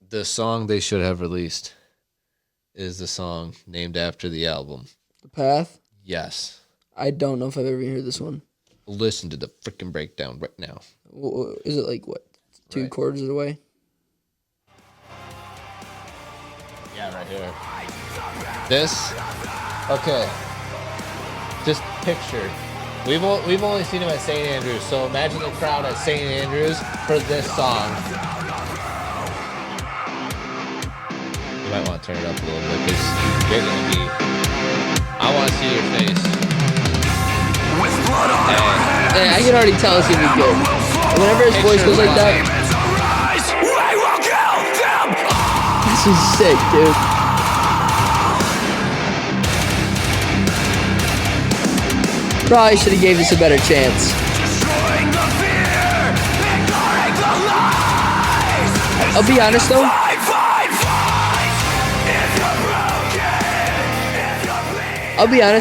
is the song named after the album. The Path? Yes. I don't know if I've ever heard this one. Listen to the freaking breakdown right now. Is it like, what, 2 quarters of the way? Yeah, right here. This, okay. Just picture. We've only seen him at St. Andrews, so imagine the crowd at St. Andrews for this song. You might want to turn it up a little bit because you're going to be... I want to see your face. Yeah, I can already tell it's going to be good. Whenever his voice goes like that... This is sick, dude. Probably should have gave this a better chance. I'll be honest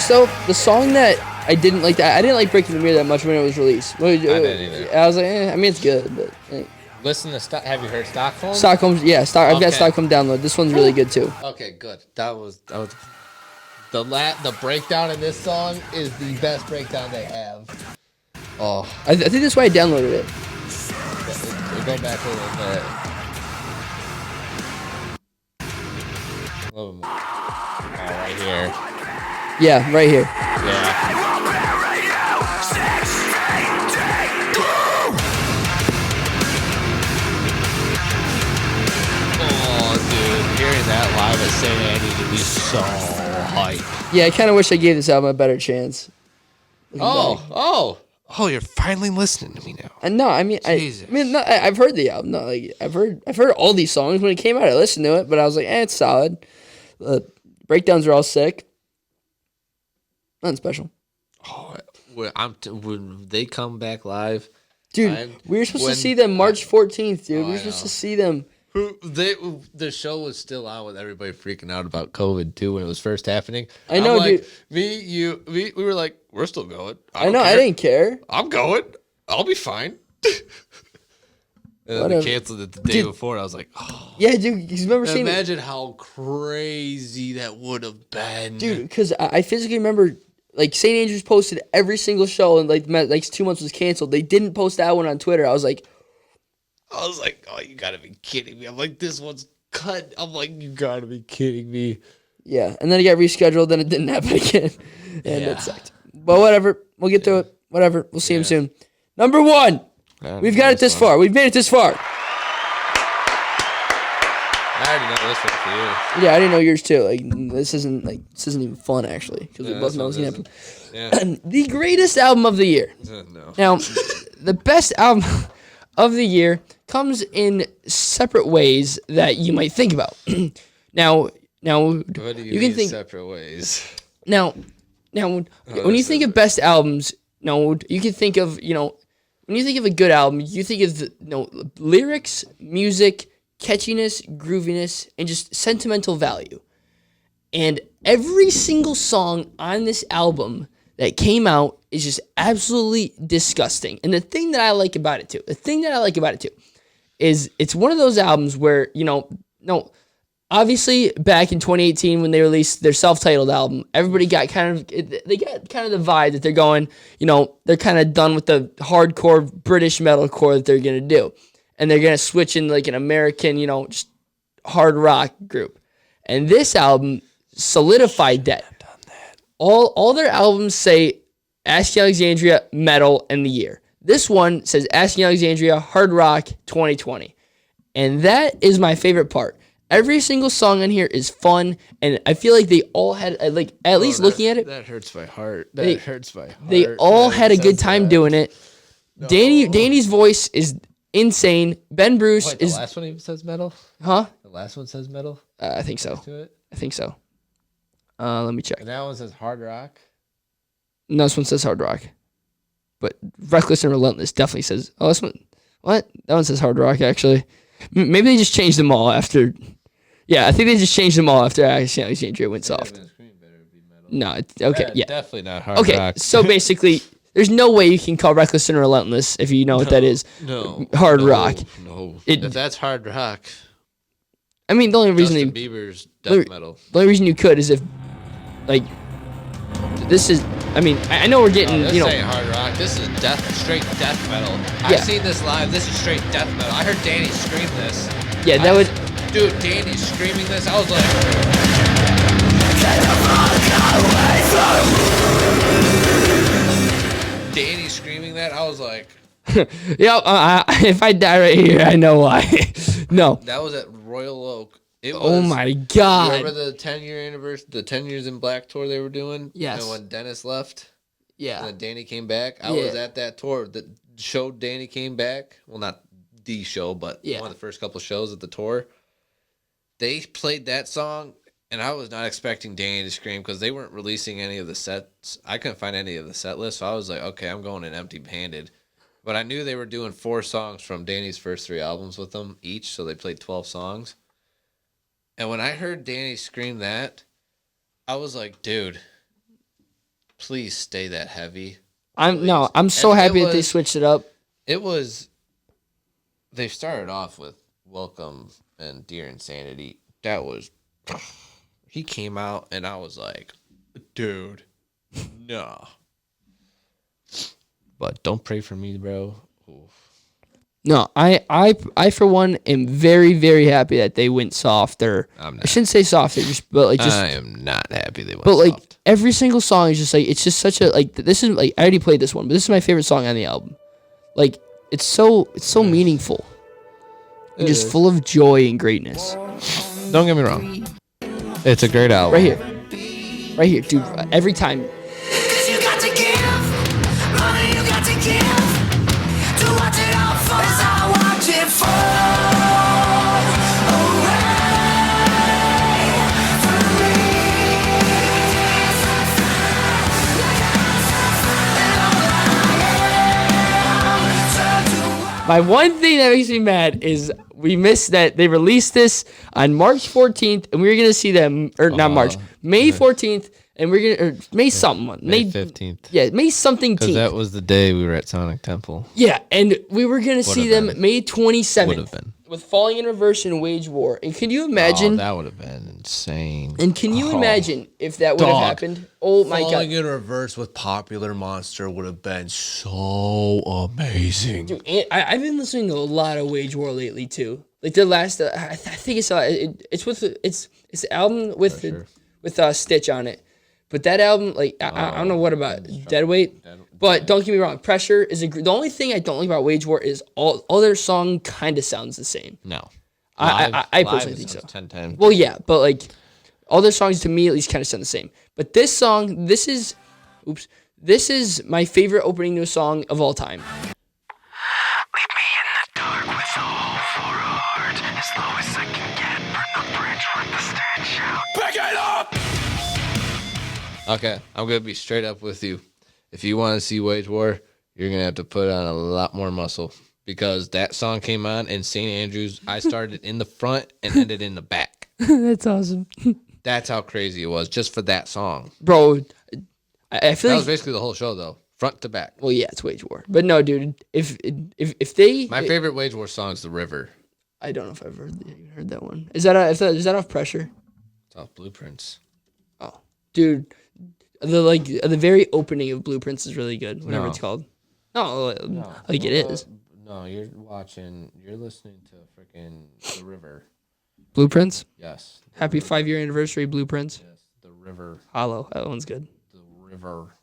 though. The song that I didn't like Breaking the Mirror that much when it was released. I didn't either. I was like, I mean, it's good, but. Listen to have you heard Stockholm? Stockholm, yeah. I've got Stockholm download. This one's really good too. Okay, good. That was the breakdown in this song is the best breakdown they have. Oh, I think that's why I downloaded it. Go back a little bit. A little more. Oh, right here. Yeah, right here. Yeah. Hearing that live at St. Andy's would be so hype. Yeah, I kind of wish I gave this album a better chance. Oh, you're finally listening to me now. No, I mean, I've heard the album. No, like I've heard all these songs when it came out. I listened to it, but I was like, it's solid. Breakdowns are all sick. Nothing special. Oh, when they come back live, Dude, we were supposed to see them March 14th, dude. We were supposed to see them. The show was still on with everybody freaking out about COVID too when it was first happening. I know, like, dude. We were like, we're still going. I know, I didn't care. I'm going. I'll be fine. And then they canceled it the day before. I was like, oh. Yeah, dude. You remember seeing? Imagine how crazy that would have been, dude. Because I physically remember, like, St. Andrews posted every single show, and like 2 months was canceled. They didn't post that one on Twitter. I was like, oh, you gotta be kidding me. I'm like, this one's cut. I'm like, you gotta be kidding me. Yeah, and then it got rescheduled, then it didn't happen again, and it sucked. But whatever, we'll get through it. Whatever, we'll see him soon. Number 1. We've got it this far. We've made it this far. I already know this one for you. Yeah, I didn't know yours too. Like this isn't even fun actually because we both know what's gonna happen. Yeah. The greatest album of the year. No. Now, the best album of the year comes in separate ways that you might think about. now, What do you can think separate ways. Now, when you think of best albums, you can think of when you think of a good album, you think of lyrics, music, catchiness, grooviness, and just sentimental value. And every single song on this album that came out is just absolutely disgusting. And the thing that I like about it too, is it's one of those albums where, obviously back in 2018 when they released their self-titled album, everybody got kind of the vibe that they're going, they're kind of done with the hardcore British metalcore that they're going to do. And they're going to switch in like an American, just hard rock group. And this album solidified that. All their albums say Asking Alexandria metal and the year. This one says Asking Alexandria hard rock 2020. And that is my favorite part. Every single song on here is fun, and I feel like they all had at least looking at it. That hurts my heart. Hurts my heart. They all had a good time doing it. No. Danny's voice is insane. Ben Bruce is. The last one even says metal? Huh? The last one says metal? I think so. I think so. Let me check. And that one says hard rock? No, this one says hard rock. But Reckless and Relentless definitely says. Oh, this one. What? That one says hard rock, actually. Maybe they just changed them all after. Yeah, I think they just changed them all after Alexandria went soft. No, okay, yeah. Definitely not hard rock. Okay, so basically, there's no way you can call Reckless and Relentless if you know what that is. No. Hard rock. No. If that's hard rock. I mean, the only reason Justin Bieber's death metal. The only reason you could is if, this is. I mean, I know we're getting. This ain't hard rock. This is straight death metal. Yeah. I've seen this live. This is straight death metal. I heard Danny scream this. Yeah, that would. Dude, Danny screaming this. I was like. Danny screaming that. I was like. Yeah, if I die right here, I know why. No. That was at Royal Oak. Oh my God! Remember the 10-year anniversary, the 10 years in black tour they were doing? Yes. And when Dennis left, yeah, and then Danny came back. I was at that tour that showed Danny came back. Well, not the show, but one of the first couple shows of the tour. They played that song, and I was not expecting Danny to scream because they weren't releasing any of the sets. I couldn't find any of the set lists, so I was like, okay, I'm going in empty-handed. But I knew they were doing 4 songs from Danny's first 3 albums with them each, so they played 12 songs. And when I heard Danny scream that, I was like, dude, please stay that heavy. I'm so happy that they switched it up. It was, they started off with Welcome and Dear Insanity. That was, he came out and I was like, dude, no. But don't pray for me, bro. Oof. No, I for one am very, very happy that they went softer. I shouldn't say softer, I am not happy they went soft. But every single song is just it's just such a this is I already played this one, but this is my favorite song on the album. It's so meaningful. And just full of joy and greatness. Don't get me wrong. It's a great album. Right here, dude. Every time. Cause you got to give, money you got to give. To watch it all fall as I watch it fall away from me. And My one thing that makes me mad is we missed that they released this on March 14th, and we were gonna see them, or not March, May 14th, and we're gonna, or May something, May 15th. Yeah, May something. Because that was the day we were at Sonic Temple. Yeah, and we were gonna see them May 27th. Would have been. With Falling in Reverse and Wage War. And can you imagine? Oh, that would have been insane. And can you imagine if that would have happened? Oh my God. Falling in Reverse with Popular Monster would have been so amazing. Dude, I've been listening to a lot of Wage War lately too. Like the last, I think it's the album with Stitch on it. But that album, like I don't know what about Deadweight. But don't get me wrong, Pressure is the only thing I don't like about Wage War is all their song kind of sounds the same. No, I personally think so. 10 times. Well, yeah, but like all their songs to me at least kind of sound the same. But this song, this is my favorite opening to a song of all time. Leave me in the dark with a hole for a heart. As low as I can get, burn the bridge with the stench out. Pick it up! Okay, I'm gonna be straight up with you. If you want to see Wage War, you're gonna have to put on a lot more muscle because that song came on in St. Andrews. I started in the front and ended in the back. That's awesome, That's how crazy it was just for that song. bro. I feel That like was basically the whole show, though, front to back. well, yeah, it's Wage War, but no, dude. If they, My favorite Wage War song is "The River." I don't know if I've heard that one. Is that off Pressure? It's off Blueprints. Oh, dude. The very opening of Blueprints is really good. Whatever it's called. No, like it is. No, you're listening to freaking The River. Blueprints. Yes. Happy 5-year anniversary, Blueprints. Yes, The River. Hollow. That one's good. The River.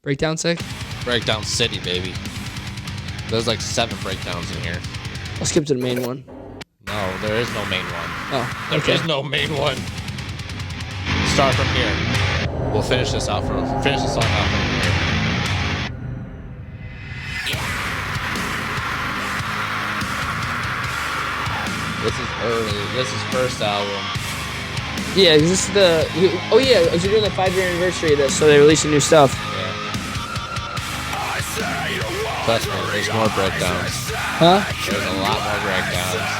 Breakdown sick. Breakdown City, baby. There's like 7 breakdowns in here. I'll skip to the main one. No, there is no main one. Oh, There okay. is no main one. Start from here. We'll finish this song off from here. This is early. This is first album. Yeah, is this oh yeah, you're doing the 5-year anniversary of this, so they're releasing new stuff. Yeah. Trust me, there's more breakdowns. Huh? There's a lot more breakdowns.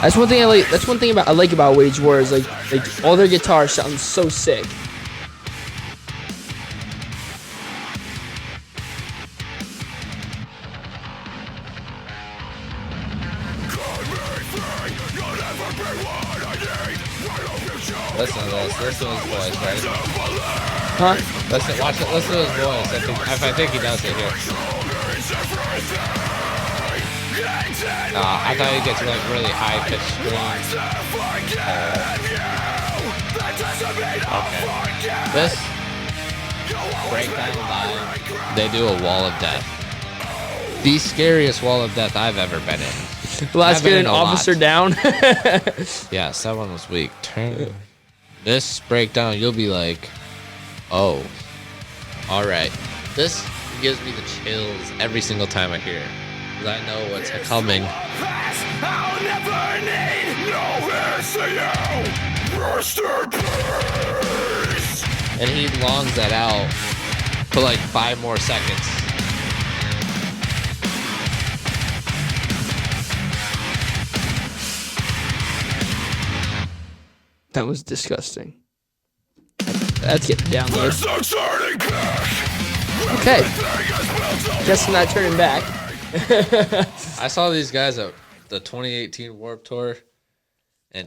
That's one thing I like. That's one thing I like about Wage War is like all their guitars sound so sick. Listen to this. Listen to his voice, right? Huh? Watch it. Listen to his voice. I think he does it here. I thought he gets like really high pitched screams. Okay. This breakdown live, they do a wall of death. The scariest wall of death I've ever been in. Let's I've been get in an a lot. officer down. Yes, that one was weak. This breakdown, you'll be like, oh, all right. This gives me the chills every single time I hear it. Because I know what's coming. I'll never need no Rest in peace. And he longs that out for like 5 more seconds. That was disgusting. Let's get downloaded. Okay. Guess I'm not turning back. I saw these guys at the 2018 Warped Tour.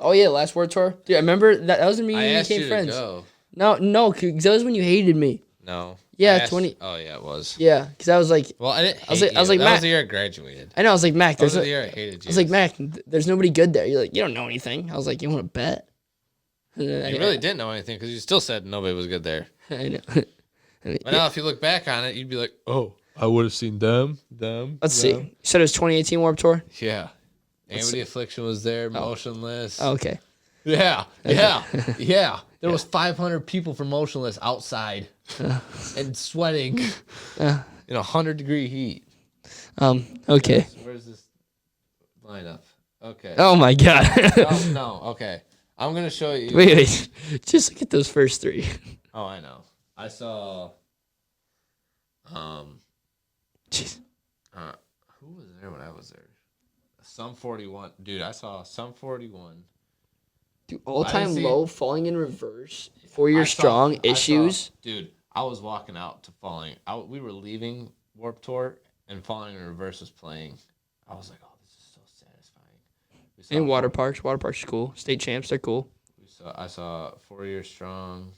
Oh yeah, last World Tour. Dude, I remember that was when me I and you asked became you friends. to go. No, because that was when you hated me. No. Yeah, I asked- 20. Oh, yeah, it was. Yeah, because I was like, Well, I didn't hate I was like, you. That Matt. was the year I graduated. I know, I was like, Mac, That was there's the year I hated you. I was like, Mac, there's nobody good there. You're like, you don't know anything. I was like, you want to bet? You really didn't know anything because you still said nobody was good there. I know. But now if you look back on it, you'd be like, oh, I would have seen them. Let's see. You said it was 2018 Warped Tour? Yeah. Amity Affliction was there, Motionless. Oh, okay. Yeah. There was 500 people from Motionless outside and sweating in 100-degree heat. Okay. Where's this lineup? Okay. Oh my God. No. Okay. I'm gonna show you. Wait. Just look at those first 3. Oh, I know. I saw. Jeez. Who was there when I was there? Sum 41. Dude, I saw Sum 41. Dude, I all-time didn't see low, it. falling in reverse. 4 Year I saw- Strong, I saw- Issues. Dude, I was walking out to Falling. We were leaving Warped Tour, and Falling in Reverse was playing. I was like, oh, this is so satisfying. We saw And Water Four- Parks. Water Parks are cool. State champs, they're cool. I saw 4 Year Strong.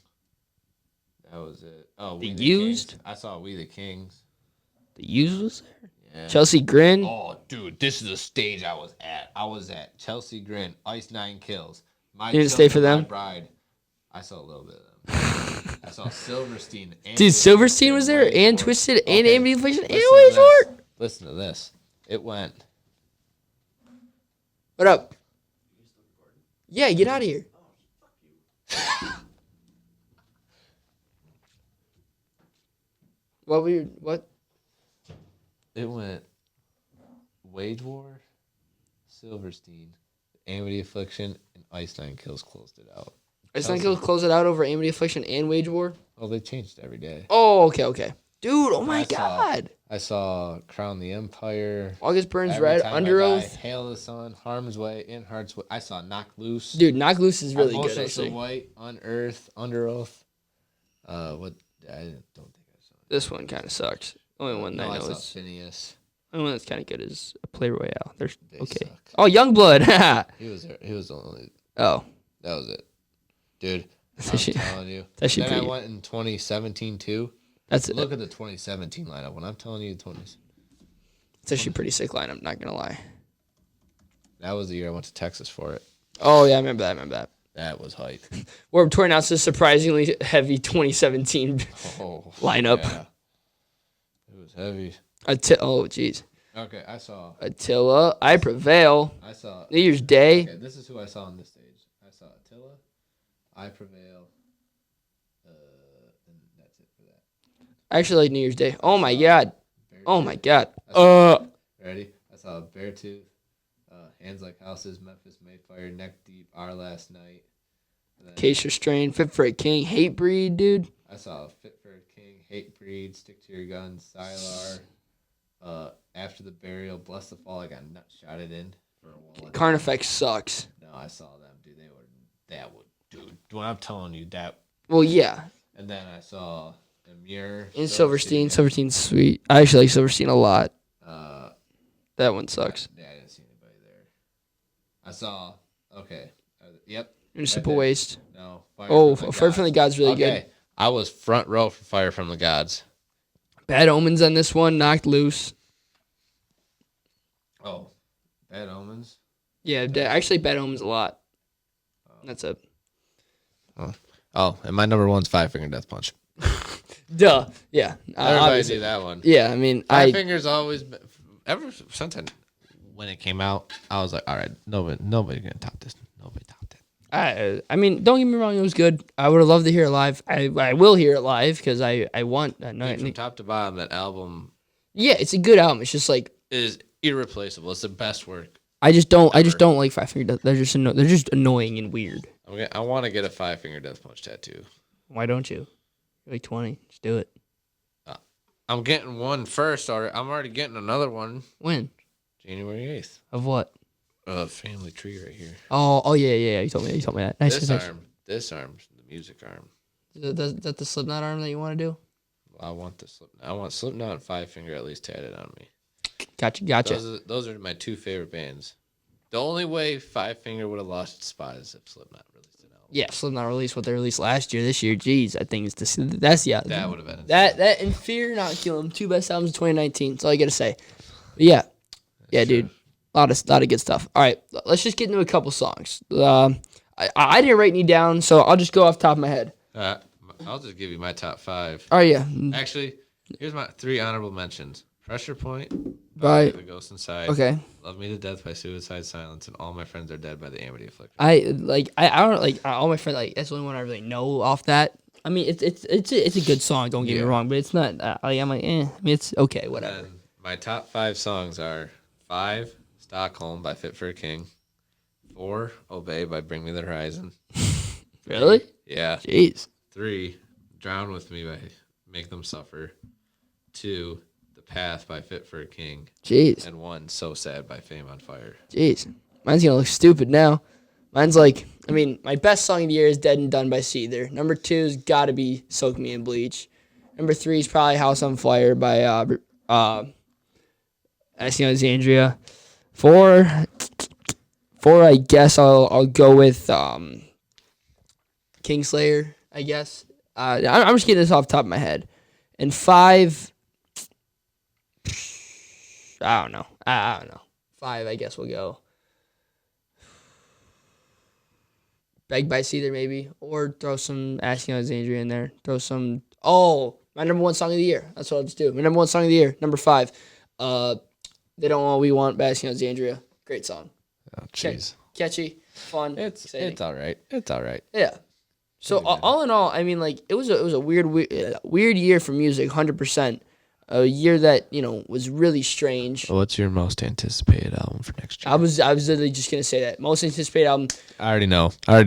That was it. Oh, The We Used? Kings. I saw We the Kings. The Used was there. Yeah. Chelsea Grin. Oh, dude, this is the stage I was at. I was at Chelsea Grin, Ice 9 Kills. My You didn't stay for Children, them? My Bride. I saw a little bit of them. I saw Silverstein. And Dude, Silverstein was there, Wage and War. Twisted, and Okay, Amity Affliction, and listen to Wage this. War. Listen to this. It went. What up? Yeah, get out of here. What? It went. Wage War, Silverstein, Amity Affliction, and Ice 9 Kills closed it out. It's not gonna close it out over Amity Affliction and Wage War. Well, they changed every day. Oh, okay. Dude, oh my I saw- God. I saw Crown the Empire. August Burns Every Red, Time Under I Die, Oath. Hail the Sun, Harm's Way, In Heart's Way. I saw Knock Loose. Dude, Knock Loose is really Emotions good, of actually. White, Unearth, Under Oath. What? I don't think I saw. This one kind of sucks. Only one No, I I know saw is. Phineas. Only one that's kind of good is a Play Royale. There's They okay. suck. Oh, Youngblood. He was there. He was the only. Oh, That was it, dude. That's I'm actually- telling you. that's actually Then I pretty- went in 2017 too. that's Look at the 2017 lineup. When I'm telling you, it's actually a pretty sick line. I'm not gonna lie. that was the year I went to Texas for it. Oh yeah, I remember that. That was hype. Warped Tour announced a surprisingly heavy 2017 Oh, lineup. yeah. It was heavy. Oh jeez, Okay, I saw. Attila, I Prevail, I saw. New Year's Day. Okay, this is who I saw on this stage. I saw Attila, I Prevail, and that's it for that. I actually like New Year's Day. Oh my God. Oh my God. Ready? I saw Beartooth, Hands Like Houses, Memphis Mayfire, Neck Deep, Our Last Night. And then Case Restrained, Fit for a King, Hate Breed, dude. I saw Fit for a King, Hate Breed, Stick to Your Guns, Sylar, After the Burial, Bless the Fall. I got nut shotted in for a wall. Carnifex sucks. No, I saw them, dude. Dude. When I'm telling you that. Well, yeah. And then I saw Amir. And Silverstein. Silverstein's sweet. I actually like Silverstein a lot. That one sucks. Yeah, I didn't see anybody there. I saw. Okay. Yep. Municipal there. Waste. No. Oh, Fire from the Gods really Okay. good. I was front row for Fire from the Gods. Bad Omens on this one. Knocked Loose. Oh, Bad Omens. Yeah, actually Bad Omens a lot. That's it. Oh, and my number one's Five Finger Death Punch. Duh. Yeah. Everybody obviously. knew that one. Yeah, I mean, Five Finger's always been, ever since when it came out, I was like, all right, nobody's gonna top this. Nobody topped it. I mean, don't get me wrong, it was good. I would have loved to hear it live. I will hear it live because I want. From top to bottom, that album Yeah, it's a good album. It's just like is irreplaceable. It's the best work. I just don't like Five Finger Death. They're just annoying and weird. I want to get a Five Finger Death Punch tattoo. Why don't you? You're like 20. Just do it. I'm getting one first, or I'm already getting another one. When? January 8th. Of what? Family tree right here. Oh yeah. You told me that. Nice. This arm's the music arm. Is that the Slipknot arm that you want to do? I want the Slipknot. I want Slipknot and Five Finger at least tatted on me. Gotcha. Those are my two favorite bands. The only way Five Finger would have lost its spot is if Slipknot released an album. Yeah, Slipknot released what they released last year. This year, geez, I think that's yeah. That would have been That and Fear Inoculum, two best albums of 2019. That's all I gotta say. But yeah, dude, a lot of good stuff. All right, let's just get into a couple songs. I didn't write any down, so I'll just go off the top of my head. I'll just give you my top five. Oh yeah, Actually, here's my three honorable mentions: Pressure Point by The Ghost Inside. okay. Love Me to Death by Suicide Silence, and All My Friends Are Dead by The Amity Affliction. I don't like all my friends. Like that's the only one I really know off that. I mean, it's a good song. Don't get me wrong, but it's not. I'm like, I mean, it's okay, whatever. And my top five songs are 5, Stockholm by Fit for a King. 4, Obey by Bring Me the Horizon. Really? Yeah. Jeez. 3, Drown With Me by Make Them Suffer. 2, The Path by Fit for a King. Jeez. And one So Sad by Fame on Fire. Jeez. Mine's going to look stupid now. Mine's like, I mean, my best song of the year is Dead and Done by Seether. Number 2's got to be Soak Me in Bleach. Number 3 is probably House on Fire by Asking Alexandria. 4, I guess I'll go with Kingslayer, I guess. I'm just getting this off the top of my head. And 5, I don't know. I don't know. 5, I guess we'll go. Beg by Seether, maybe. Or throw some Asking Alexandria in there. Throw some... Oh, my number 1 song of the year. That's what I'll just do. My number 1 song of the year. Number 5. They Don't Want What We Want by Asking Alexandria. Great song. Oh, jeez. Catchy. Fun. It's all right. Yeah. So all in all, I mean, like it was a weird year for music, 100%. A year that was really strange. What's your most anticipated album for next year? I was literally just gonna say that most anticipated album. I already know. I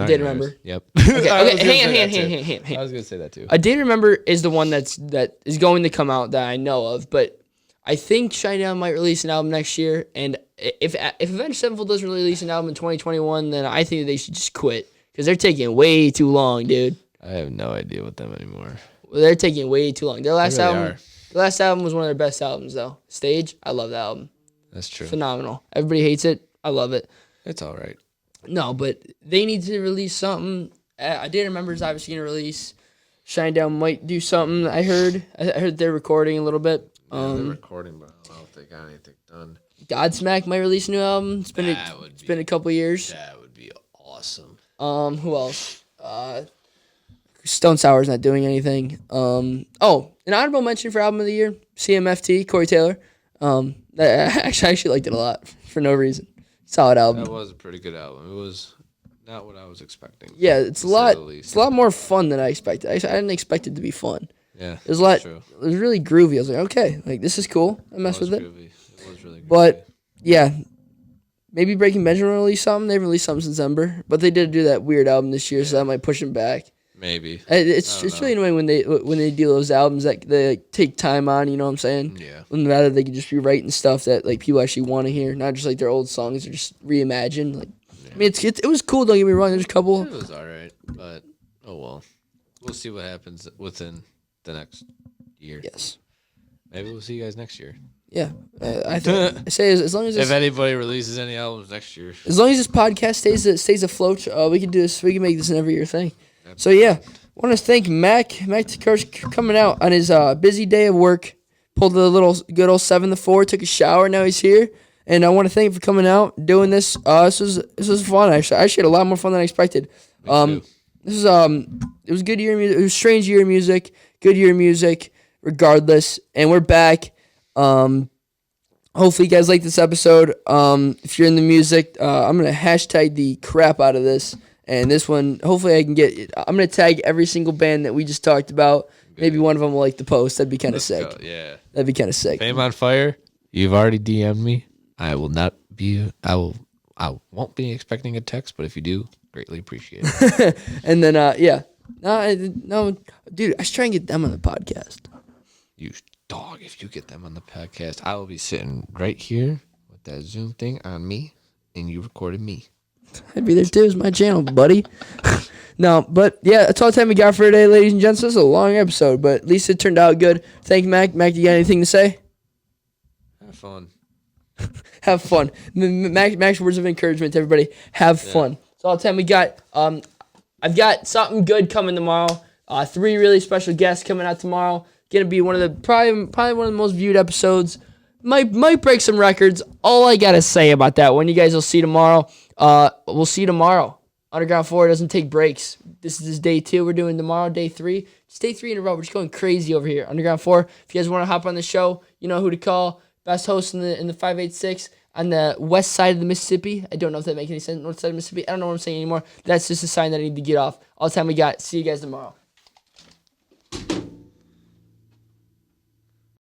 did remember. Yep. Okay. I was Hang on. I was gonna say that too. A Day to Remember is the one that is going to come out that I know of, but I think Shinedown might release an album next year, and if Avenged Sevenfold doesn't release an album in 2021, then I think they should just quit because they're taking way too long, dude. I have no idea with them anymore. Well, they're taking way too long. Their last really album, the last album was one of their best albums, though. Stage, I love that album. That's true. Phenomenal. Everybody hates it. I love it. It's all right. No, but they need to release something. I did remember is obviously going to release. Shinedown might do something. I heard they're recording a little bit. Yeah, they're recording, but I don't know if they got anything done. Godsmack might release a new album. It's been a couple years. That would be awesome. Who else? Stone Sour's not doing anything. An honorable mention for album of the year, CMFT, Corey Taylor. I actually liked it a lot for no reason. Solid album. That was a pretty good album. It was not what I was expecting. Yeah, it's a lot more fun than I expected. I didn't expect it to be fun. Yeah, it was a lot. True. It was really groovy. I was like, okay, like this is cool. I messed with it. Groovy. It was really groovy. But yeah, maybe Breaking Benjamin will release something. They released something since December, but they did do that weird album this year, so that might push them back. Maybe it's really annoying when they do those albums that they like, take time on. You know what I'm saying? Yeah. When rather they could just be writing stuff that like people actually want to hear, not just like their old songs or just reimagined. Like, yeah. I mean, it was cool. Don't get me wrong. There's a couple. It was all right, but oh well. We'll see what happens within the next year. Yes. Maybe we'll see you guys next year. Yeah, I say as long as if anybody releases any albums next year, as long as this podcast stays afloat, we can do this. We can make this an every year thing. So yeah, I want to thank Mac Tokarski coming out on his busy day of work. Pulled the little good old 7 to 4, took a shower. Now he's here, and I want to thank him for coming out, doing this. This was fun. Actually, I actually had a lot more fun than I expected. This is it was good year. It was strange year of music, good year of music. Regardless, and we're back. Hopefully you guys like this episode. If you're in the music, I'm gonna hashtag the crap out of this. And this one, hopefully I can get. I'm gonna tag every single band that we just talked about. Maybe one of them will like the post. That'd be kind of sick. Go. Yeah, that'd be kind of sick. Fame on Fire. You've already DM'd me. I will not be. I won't be expecting a text, but if you do, greatly appreciate it. And then yeah, no, dude, I should try and get them on the podcast. You dog! If you get them on the podcast, I will be sitting right here with that Zoom thing on me, and you recorded me. I'd be there too. It's my channel, buddy. No, but yeah, that's all the time we got for today, ladies and gents. This is a long episode, but at least it turned out good. Thank you, Mac. Mac, do you got anything to say? Have fun. Have fun. Mac's words of encouragement to everybody. Have fun. That's all the time we got. I've got something good coming tomorrow. 3 really special guests coming out tomorrow. Gonna be one of the probably one of the most viewed episodes. Might break some records. All I gotta say about that one, you guys will see tomorrow. We'll see tomorrow. Underground 4 doesn't take breaks. This is day 2. We're doing tomorrow, day 3. It's day 3 in a row. We're just going crazy over here. Underground 4. If you guys want to hop on the show, you know who to call. Best host in the 586 on the west side of the Mississippi. I don't know if that makes any sense. North side of Mississippi. I don't know what I'm saying anymore. That's just a sign that I need to get off. All the time we got. See you guys tomorrow.